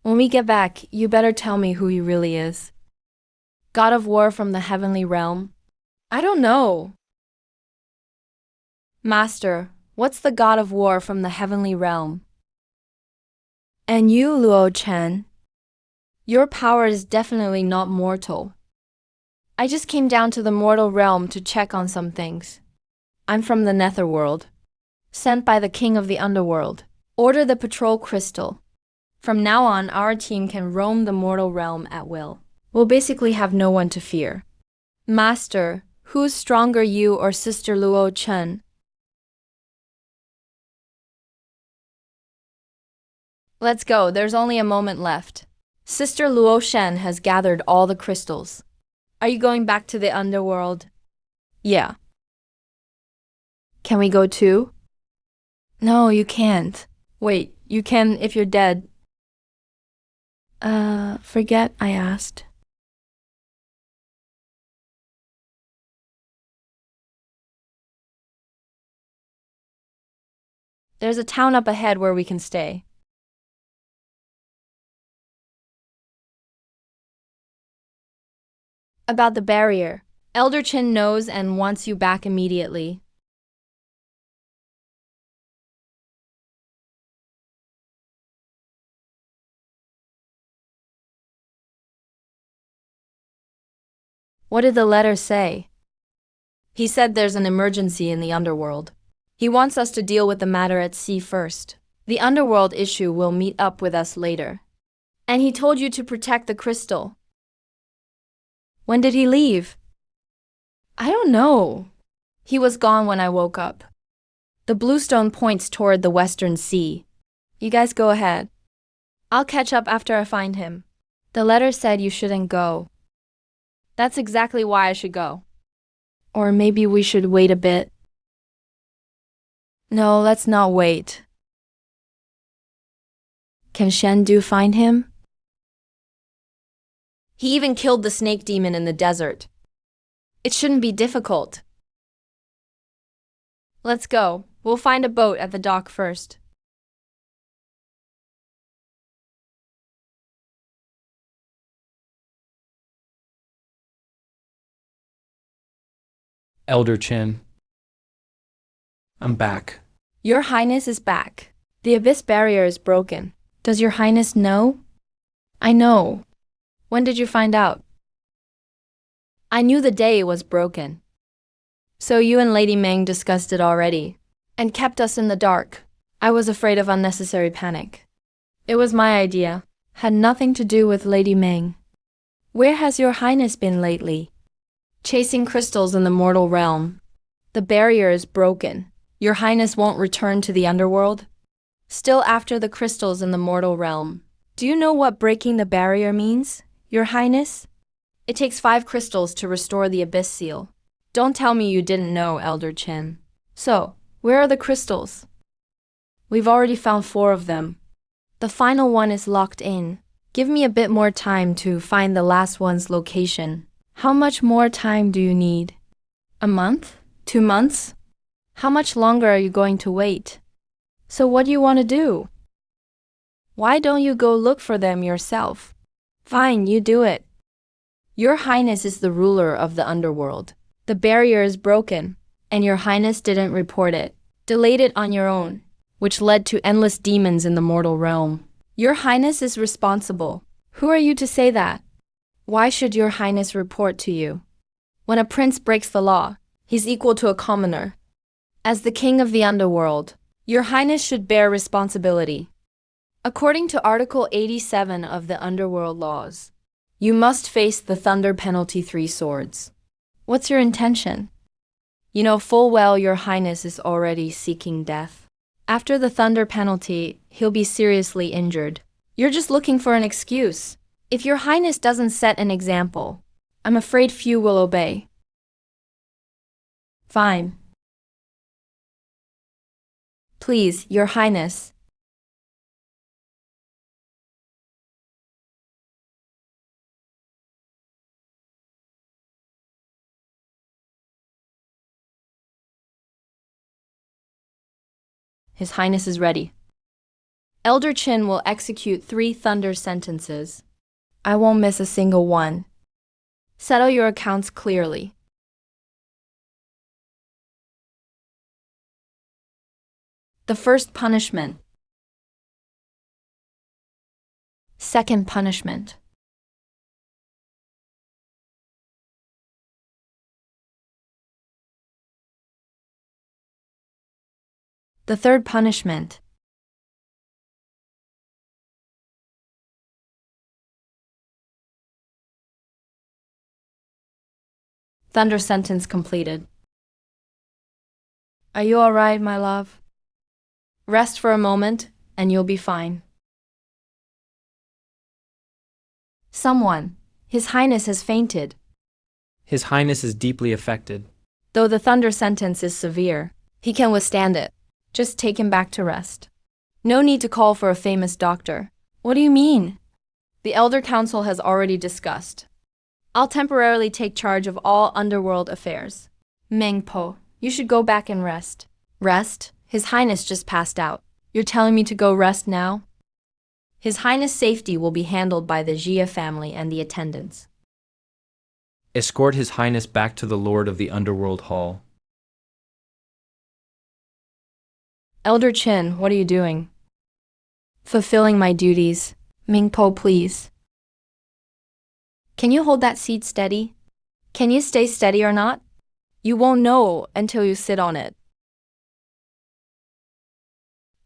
When we get back, you better tell me who he really is. God of war from the heavenly realm? I don't know. Master, what's the god of war from the heavenly realm? And you, Luo Chen? Your power is definitely not mortal. I just came down to the mortal realm to check on some things. I'm from the Nether world, sent by the king of the underworld. Order the patrol crystal. From now on, our team can roam the mortal realm at will. We'll basically have no one to fear. Master, who's stronger, you or Sister Luo Chen? Let's go, there's only a moment left. Sister Luo Shen has gathered all the crystals. Are you going back to the underworld? Yeah. Can we go too? No, you can't. Wait, you can if you're dead. Forget I asked. There's a town up ahead where we can stay. About the barrier. Elder Chin knows and wants you back immediately. What did the letter say? He said there's an emergency in the underworld. He wants us to deal with the matter at sea first. The underworld issue will meet up with us later. And he told you to protect the crystal. When did he leave? I don't know. He was gone when I woke up. The bluestone points toward the western sea. You guys go ahead. I'll catch up after I find him. The letter said you shouldn't go. That's exactly why I should go. Or maybe we should wait a bit. No, let's not wait. Can Shendu find him? He even killed the snake demon in the desert. It shouldn't be difficult. Let's go. We'll find a boat at the dock first. Elder Chin. I'm back. Your Highness is back. The abyss barrier is broken. Does your Highness know? I know. When did you find out? I knew the day it was broken. So you and Lady Meng discussed it already, and kept us in the dark. I was afraid of unnecessary panic. It was my idea. Had nothing to do with Lady Meng. Where has your Highness been lately? Chasing crystals in the mortal realm. The barrier is broken. Your Highness won't return to the underworld? Still after the crystals in the mortal realm. Do you know what breaking the barrier means, Your Highness? It takes 5 crystals to restore the abyss seal. Don't tell me you didn't know, Elder Chin. So, where are the crystals? We've already found 4 of them. The final one is locked in. Give me a bit more time to find the last one's location. How much more time do you need? A month? 2 months? How much longer are you going to wait? So what do you want to do? Why don't you go look for them yourself? Fine, you do it. Your Highness is the ruler of the underworld. The barrier is broken, and your Highness didn't report it. Delayed it on your own, which led to endless demons in the mortal realm. Your Highness is responsible. Who are you to say that? Why should your Highness report to you? When a prince breaks the law, he's equal to a commoner. As the king of the underworld, your Highness should bear responsibility. According to Article 87 of the Underworld Laws, you must face the thunder penalty 3 swords. What's your intention? You know full well your Highness is already seeking death. After the thunder penalty, he'll be seriously injured. You're just looking for an excuse. If your Highness doesn't set an example, I'm afraid few will obey. Fine. Please, your Highness. His Highness is ready. Elder Chin will execute 3 thunder sentences. I won't miss a single one. Settle your accounts clearly. The first punishment. Second punishment. The third punishment. Thunder sentence completed. Are you all right, my love? Rest for a moment, and you'll be fine. Someone, His Highness has fainted. His Highness is deeply affected. Though the thunder sentence is severe, he can withstand it. Just take him back to rest. No need to call for a famous doctor. What do you mean? The Elder Council has already discussed. I'll temporarily take charge of all underworld affairs. Meng Po, you should go back and rest. Rest? His Highness just passed out. You're telling me to go rest now? His Highness' safety will be handled by the Jia family and the attendants. Escort His Highness back to the Lord of the Underworld Hall. Elder Chin, what are you doing? Fulfilling my duties. Ming Po, please. Can you hold that seat steady? Can you stay steady or not? You won't know until you sit on it.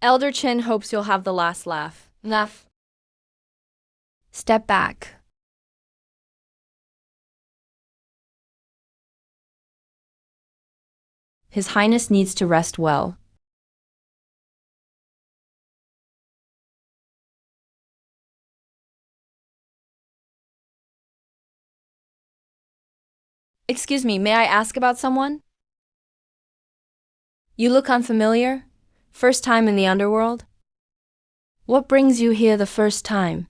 Elder Chin hopes you'll have the last laugh. Laugh. Step back. His Highness needs to rest well. Excuse me, may I ask about someone? You look unfamiliar? First time in the underworld? What brings you here the first time?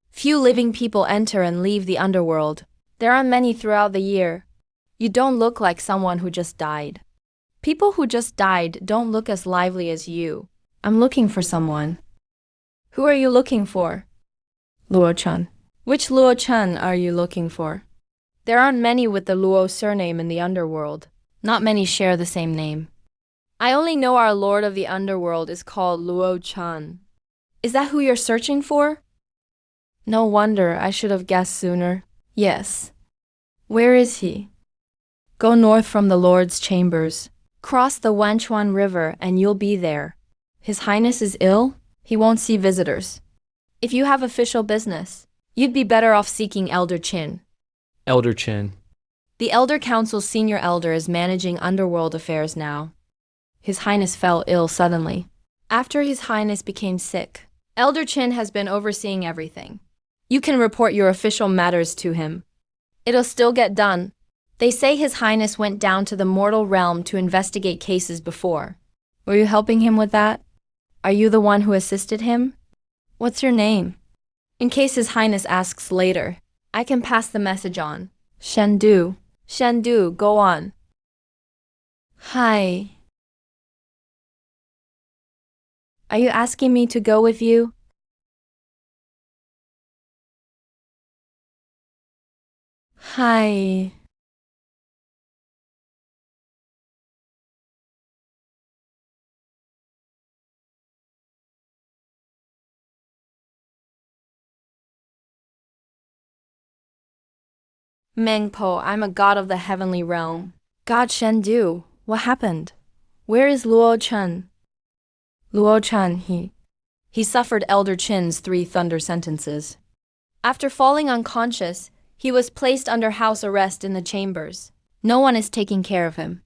Few living people enter and leave the underworld. There aren't many throughout the year. You don't look like someone who just died. People who just died don't look as lively as you. I'm looking for someone. Who are you looking for? Luo Chen. Which Luo Chen are you looking for? There aren't many with the Luo surname in the underworld. Not many share the same name. I only know our Lord of the Underworld is called Luo Chen. Is that who you're searching for? No wonder, I should have guessed sooner. Yes. Where is he? Go north from the Lord's chambers. Cross the Wenchuan River and you'll be there. His Highness is ill? He won't see visitors. If you have official business, you'd be better off seeking Elder Chin. Elder Chin. The Elder Council's senior elder is managing underworld affairs now. His Highness fell ill suddenly. After His Highness became sick, Elder Chin has been overseeing everything. You can report your official matters to him. It'll still get done. They say His Highness went down to the mortal realm to investigate cases before. Were you helping him with that? Are you the one who assisted him? What's your name? In case His Highness asks later, I can pass the message on. Shendu. Shendu, go on. Hi. Are you asking me to go with you? Hi. Mengpo, I'm a god of the heavenly realm. God Shendu, what happened? Where is Luo Chen? Luo Chen, he suffered Elder Qin's 3 thunder sentences. After falling unconscious, he was placed under house arrest in the chambers. No one is taking care of him.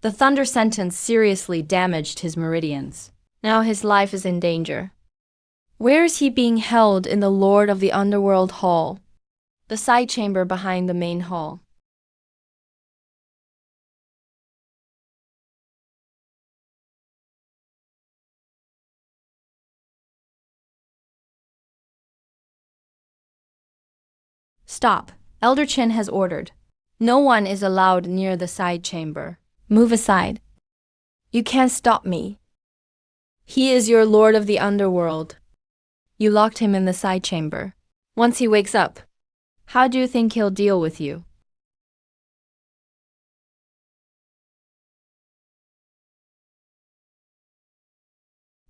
The thunder sentence seriously damaged his meridians. Now his life is in danger. Where is he being held in the Lord of the Underworld Hall? The side chamber behind the main hall. Stop. Elder Qin has ordered. No one is allowed near the side chamber. Move aside. You can't stop me. He is your lord of the underworld. You locked him in the side chamber. Once he wakes up, how do you think he'll deal with you?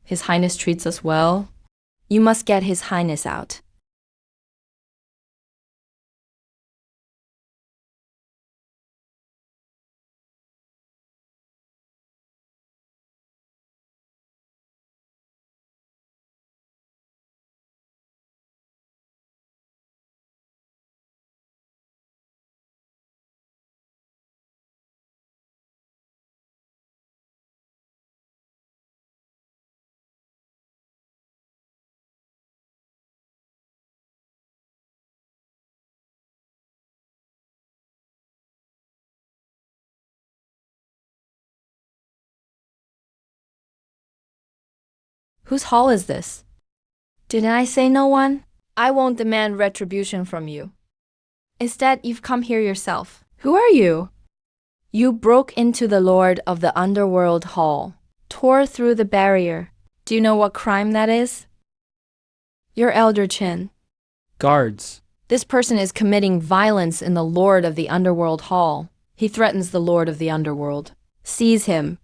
His Highness treats us well. You must get His Highness out. Whose hall is this? Didn't I say no one? I won't demand retribution from you. Instead, you've come here yourself. Who are you? You broke into the Lord of the Underworld Hall, tore through the barrier. Do you know what crime that is? You're Elder Qin. Guards! This person is committing violence in the Lord of the Underworld Hall. He threatens the Lord of the Underworld. Seize him.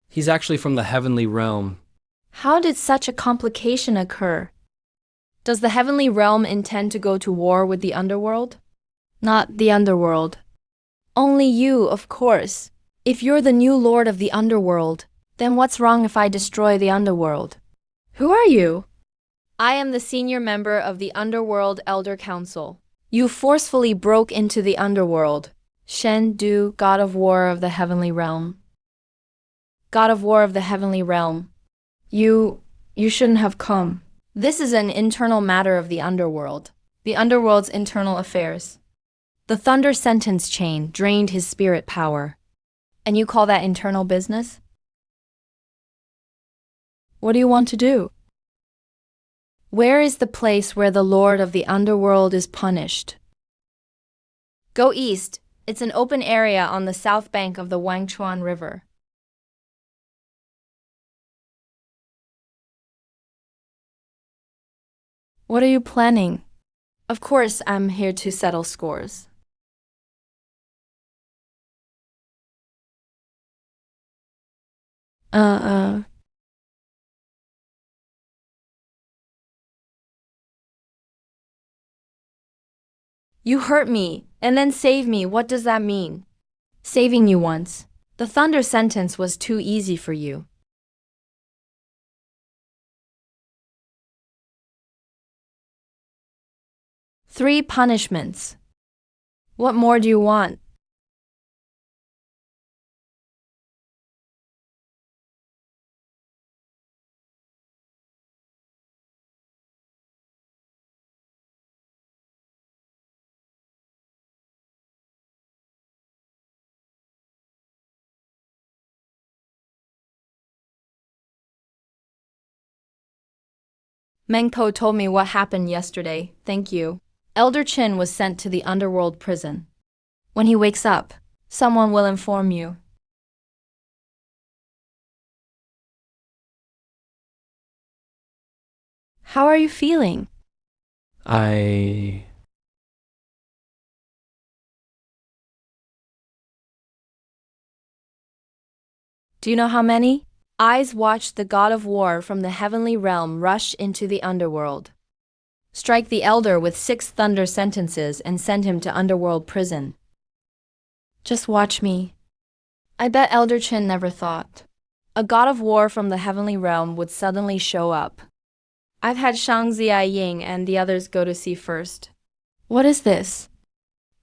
He's actually from the heavenly realm. How did such a complication occur? Does the heavenly realm intend to go to war with the underworld? Not the underworld. Only you, of course. If you're the new lord of the underworld, then what's wrong if I destroy the underworld? Who are you? I am the senior member of the Underworld Elder Council. You forcefully broke into the underworld. Shen Du, god of war of the heavenly realm. God of war of the heavenly realm. You shouldn't have come. This is an internal matter of the underworld. The underworld's internal affairs. The thunder sentence chain drained his spirit power. And you call that internal business? What do you want to do? Where is the place where the Lord of the Underworld is punished? Go east. It's an open area on the south bank of the Wangchuan River. What are you planning? Of course, I'm here to settle scores. Uh, You hurt me, and then save me. What does that mean? Saving you once. The thunder sentence was too easy for you. Three punishments. What more do you want? Mengpo told me what happened yesterday, thank you. Elder Chin was sent to the underworld prison. When he wakes up, someone will inform you. How are you feeling? I. Do you know how many? Eyes watched the god of war from the heavenly realm rush into the underworld. Strike the elder with 6 thunder sentences and send him to underworld prison. Just watch me. I bet Elder Chin never thought a god of war from the heavenly realm would suddenly show up. I've had Shang Ziaying and the others go to see first. What is this?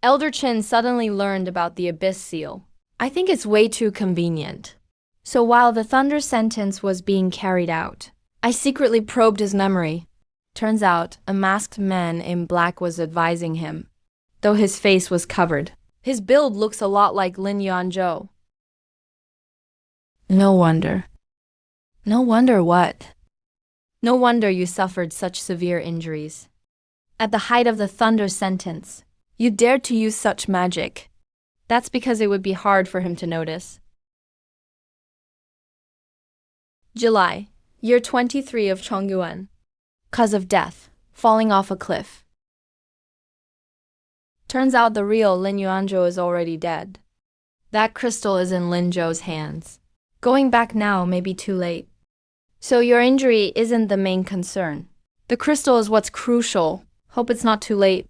Elder Chin suddenly learned about the Abyss Seal. I think it's way too convenient. So while the thunder sentence was being carried out, I secretly probed his memory. Turns out, a masked man in black was advising him, though his face was covered. His build looks a lot like Lin Yuanzhou. No wonder. No wonder what? No wonder you suffered such severe injuries. At the height of the thunder sentence, you dared to use such magic. That's because it would be hard for him to notice. July, year 23 of Chongyuan. Cause of death, falling off a cliff. Turns out the real Lin Yuanzhou is already dead. That crystal is in Lin Zhou's hands. Going back now may be too late. So your injury isn't the main concern. The crystal is what's crucial. Hope it's not too late.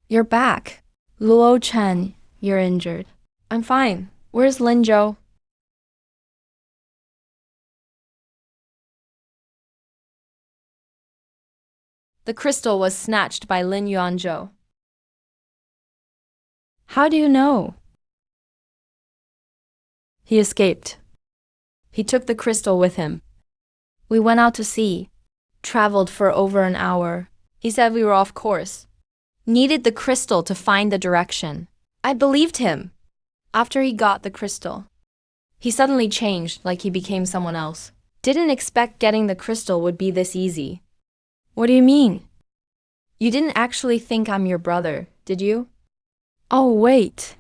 You're back. Luo Chen, you're injured. I'm fine. Where's Lin Zhou? The crystal was snatched by Lin Yuanzhou. How do you know? He escaped. He took the crystal with him. We went out to sea, traveled for over an hour. He said we were off course. Needed the crystal to find the direction. I believed him. After he got the crystal, he suddenly changed like he became someone else. Didn't expect getting the crystal would be this easy. What do you mean? You didn't actually think I'm your brother, did you? Oh, wait.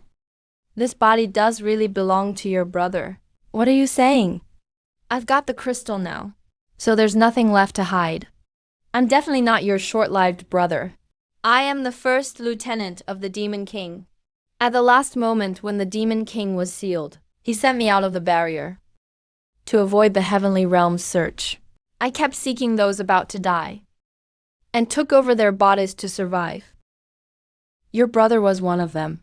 This body does really belong to your brother. What are you saying? I've got the crystal now, so there's nothing left to hide. I'm definitely not your short-lived brother. I am the first lieutenant of the Demon King. At the last moment when the Demon King was sealed, he sent me out of the barrier to avoid the heavenly realm's search. I kept seeking those about to die and took over their bodies to survive. Your brother was one of them,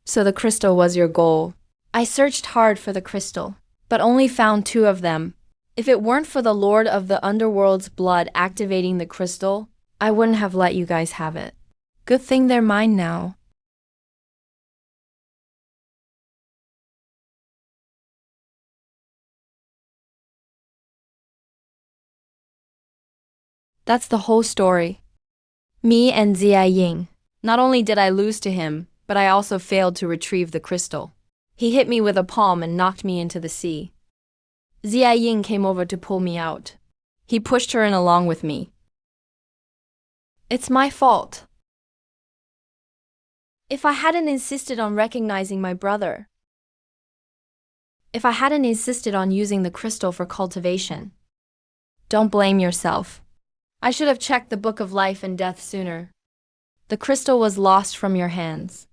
so the crystal was your goal. I searched hard for the crystal, but only found 2 of them. If it weren't for the Lord of the Underworld's blood activating the crystal, I wouldn't have let you guys have it. Good thing they're mine now. That's the whole story. Me and Zia Ying. Not only did I lose to him, but I also failed to retrieve the crystal. He hit me with a palm and knocked me into the sea. Zia Ying came over to pull me out. He pushed her in along with me. It's my fault. If I hadn't insisted on recognizing my brother, if I hadn't insisted on using the crystal for cultivation, don't blame yourself. I should have checked the Book of Life and Death sooner. The crystal was lost from your hands.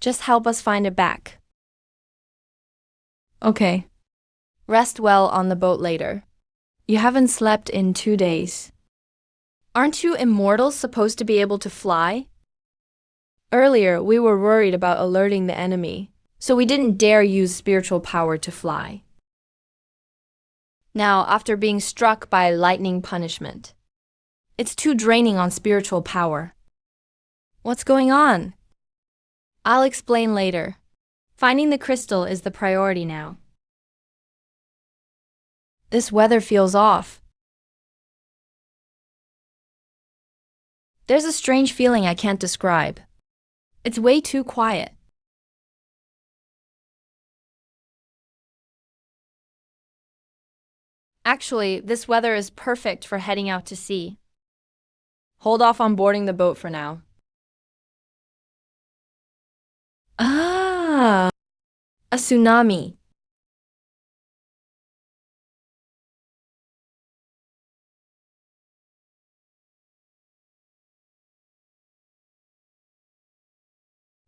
Just help us find it back. Okay. Rest well on the boat later. You haven't slept in 2 days. Aren't you immortals supposed to be able to fly? Earlier, we were worried about alerting the enemy, so we didn't dare use spiritual power to fly. Now, after being struck by lightning punishment, it's too draining on spiritual power. What's going on? I'll explain later. Finding the crystal is the priority now. This weather feels off. There's a strange feeling I can't describe. It's way too quiet. Actually, this weather is perfect for heading out to sea. Hold off on boarding the boat for now. Ah, a tsunami.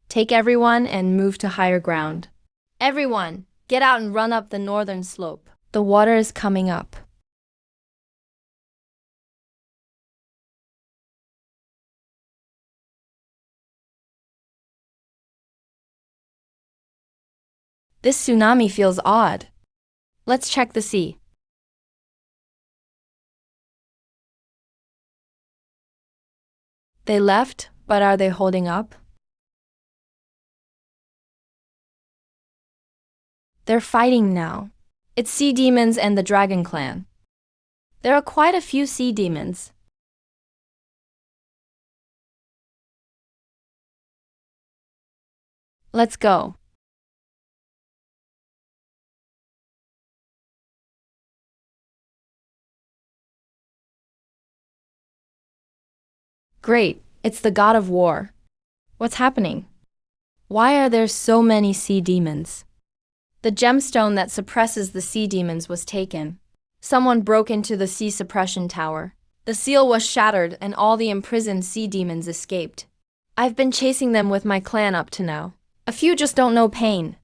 Take everyone and move to higher ground. Everyone, get out and run up the northern slope. The water is coming up. This tsunami feels odd. Let's check the sea. They left, but are they holding up? They're fighting now. It's sea demons and the dragon clan. There are quite a few sea demons. Let's go. Great, it's the god of war. What's happening? Why are there so many sea demons? The gemstone that suppresses the sea demons was taken. Someone broke into the sea suppression tower. The seal was shattered and all the imprisoned sea demons escaped. I've been chasing them with my clan up to now. A few just don't know pain.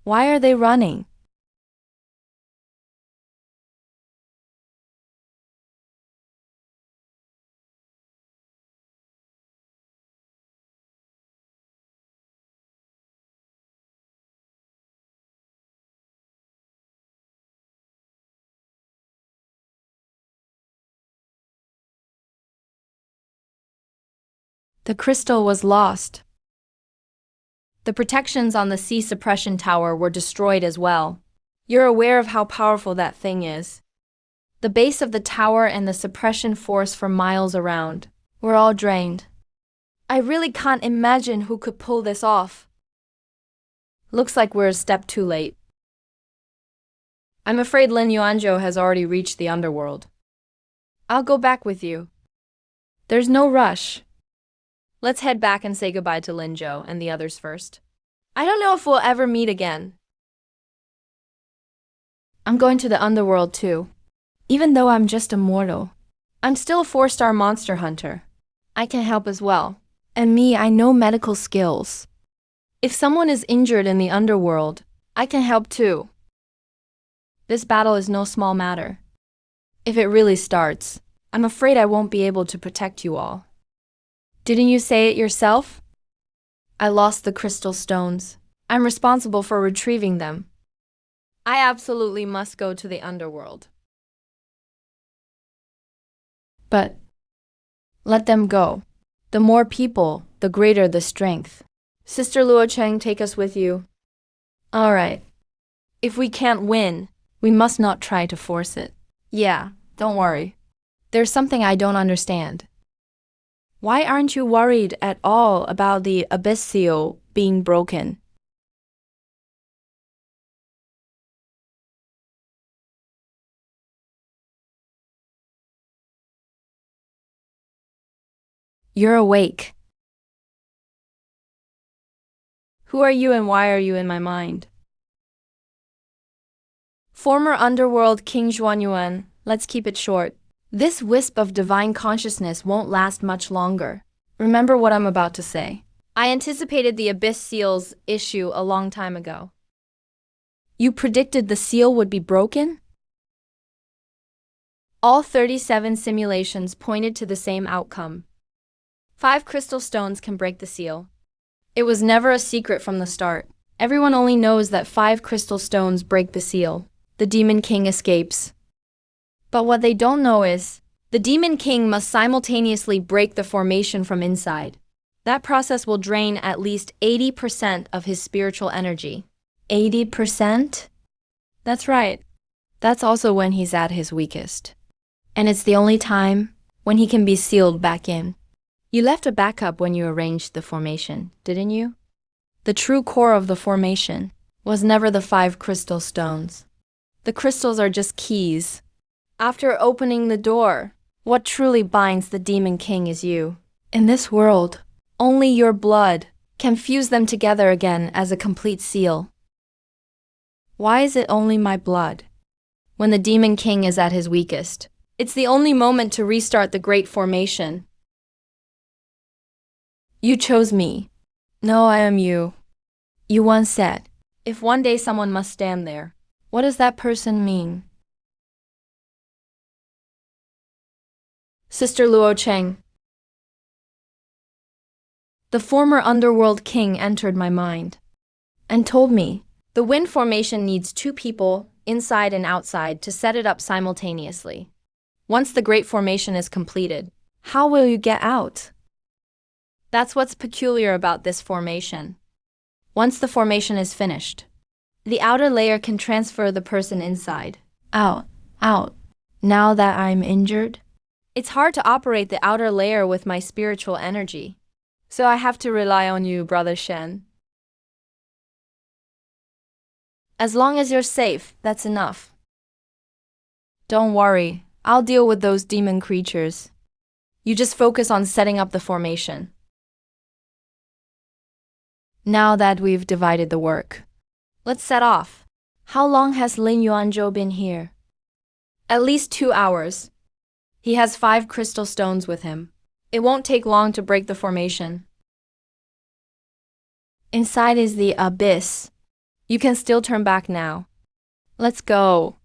Why are they running? The crystal was lost. The protections on the sea suppression tower were destroyed as well. You're aware of how powerful that thing is. The base of the tower and the suppression force for miles around were all drained. I really can't imagine who could pull this off. Looks like we're a step too late. I'm afraid Lin Yuanzhou has already reached the underworld. I'll go back with you. There's no rush. Let's head back and say goodbye to Lin Zhou and the others first. I don't know if we'll ever meet again. I'm going to the underworld too. Even though I'm just a mortal. I'm still a 4-star monster hunter. I can help as well. And me, I know medical skills. If someone is injured in the underworld, I can help too. This battle is no small matter. If it really starts, I'm afraid I won't be able to protect you all. Didn't you say it yourself? I lost the crystal stones. I'm responsible for retrieving them. I absolutely must go to the underworld. But let them go. The more people, the greater the strength. Sister Luo Cheng, take us with you. All right. If we can't win, we must not try to force it. Yeah, don't worry. There's something I don't understand. Why aren't you worried at all about the abyss seal being broken? You're awake. Who are you and why are you in my mind? Former underworld King Zhuanyuan, let's keep it short. This wisp of divine consciousness won't last much longer. Remember what I'm about to say. I anticipated the abyss seal's issue a long time ago. You predicted the seal would be broken? All 37 simulations pointed to the same outcome. 5 crystal stones can break the seal. It was never a secret from the start. Everyone only knows that 5 crystal stones break the seal. The Demon King escapes. But what they don't know is, the Demon King must simultaneously break the formation from inside. That process will drain at least 80% of his spiritual energy. 80%? That's right. That's also when he's at his weakest. And it's the only time when he can be sealed back in. You left a backup when you arranged the formation, didn't you? The true core of the formation Was never the 5 crystal stones. The crystals are just keys. After opening the door, what truly binds the Demon King is you. In this world, Only your blood can fuse them together again as a complete seal. why is it only my blood? When the Demon King is at his weakest, it's the only moment to restart the Great Formation. You chose me. No, I am you. You once said, If one day someone must stand there, what does that person mean? Sister Luo Cheng. The former underworld king entered my mind And told me, the wind formation needs 2 people, inside and outside, to set it up simultaneously. Once the Great Formation is completed, how will you get out? that's what's peculiar about this formation. Once the formation is finished, the outer layer can transfer the person inside. Out, out. Now that I'm injured? It's hard to operate the outer layer with my spiritual energy, so I have to rely on you, Brother Shen. As long as you're safe, that's enough. Don't worry, I'll deal with those demon creatures. You just focus on setting up the formation. Now that we've divided the work, Let's set off. how long has Lin Yuanzhou been here? At least 2 hours. He has 5 crystal stones with him. It won't take long to break the formation. Inside is the abyss. You can still turn back now. Let's go.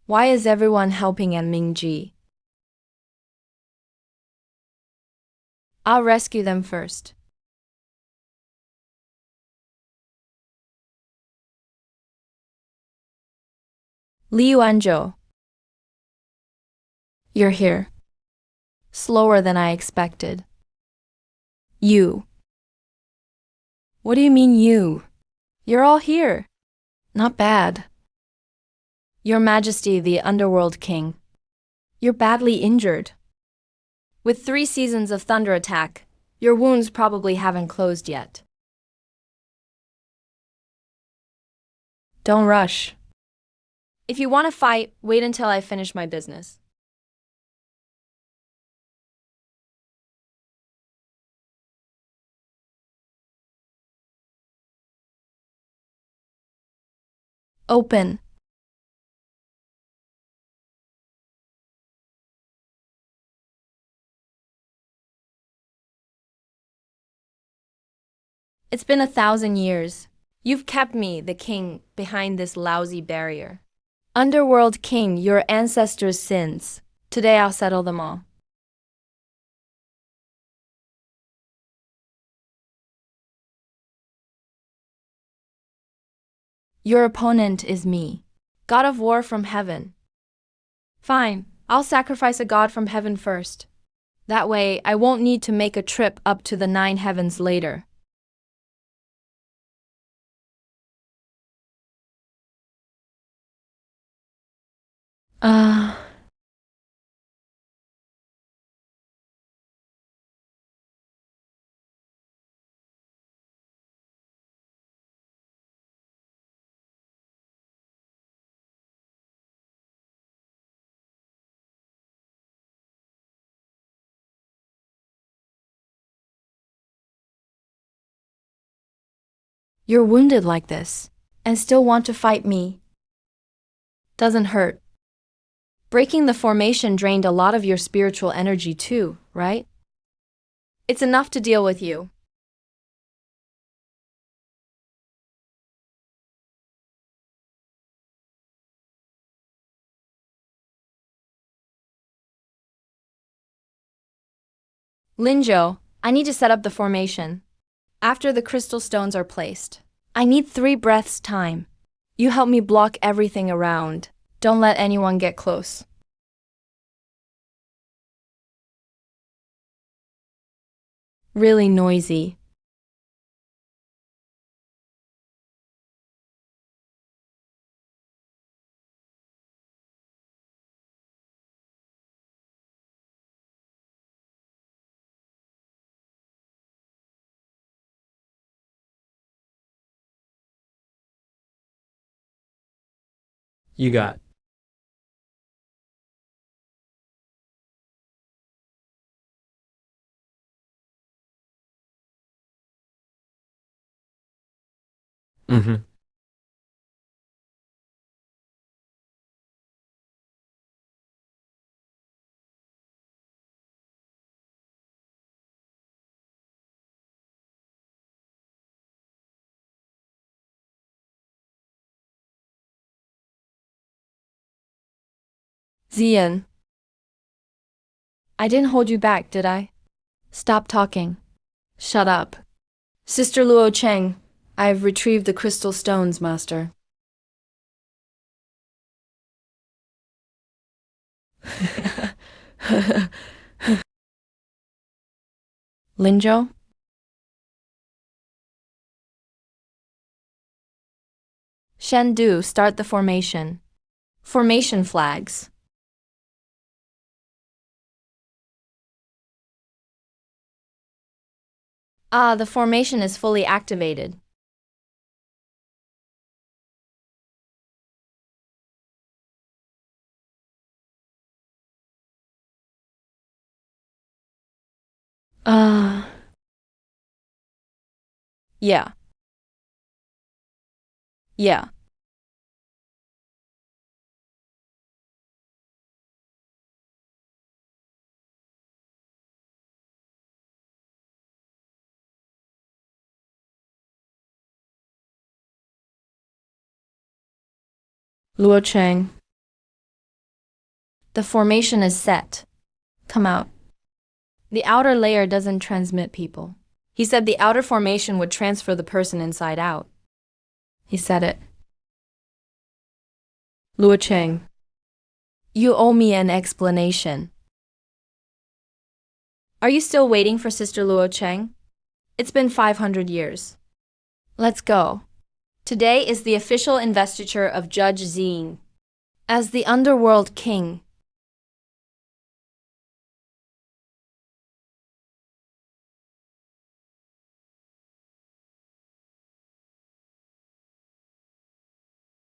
Why is everyone helping at Mingji? I'll rescue them first. Li Yuanzhou, You're here. Slower than I expected. you. What do you mean you? You're all here. Not bad. Your Majesty, the Underworld King. You're badly injured. With 3 seasons of thunder attack, your wounds probably haven't closed yet. Don't rush. If you want to fight, wait until I finish my business. Open. It's been 1,000 years. You've kept me, the king, behind this lousy barrier. Underworld King, your ancestors' sins. Today I'll settle them all. Your opponent is me. God of war from heaven. Fine, I'll sacrifice a god from heaven first. That way, I won't need to make a trip up to the 9 heavens later. You're wounded like this, and still want to fight me. Doesn't hurt. Breaking the formation drained a lot of your spiritual energy too, right? It's enough to deal with you. Linjo, I need to set up the formation. After the crystal stones are placed, I need 3 breaths time. You help me block everything around. Don't let anyone get close. Really noisy. You got. Mm-hmm. Zian, I didn't hold you back, did I? Stop talking. Shut up. Sister Luo Cheng, I have retrieved the crystal stones, Master. Linjo? Shen Du, start the formation. Formation flags. Ah, the formation is fully activated. Ah. Yeah. Yeah. Luo Cheng. The formation is set. Come out. The outer layer doesn't transmit people. He said the outer formation would transfer the person inside out. He said it. Luo Cheng. You owe me an explanation. Are you still waiting for Sister Luo Cheng? It's been 500 years. Let's go. Today is the official investiture of Judge Zine as the Underworld King.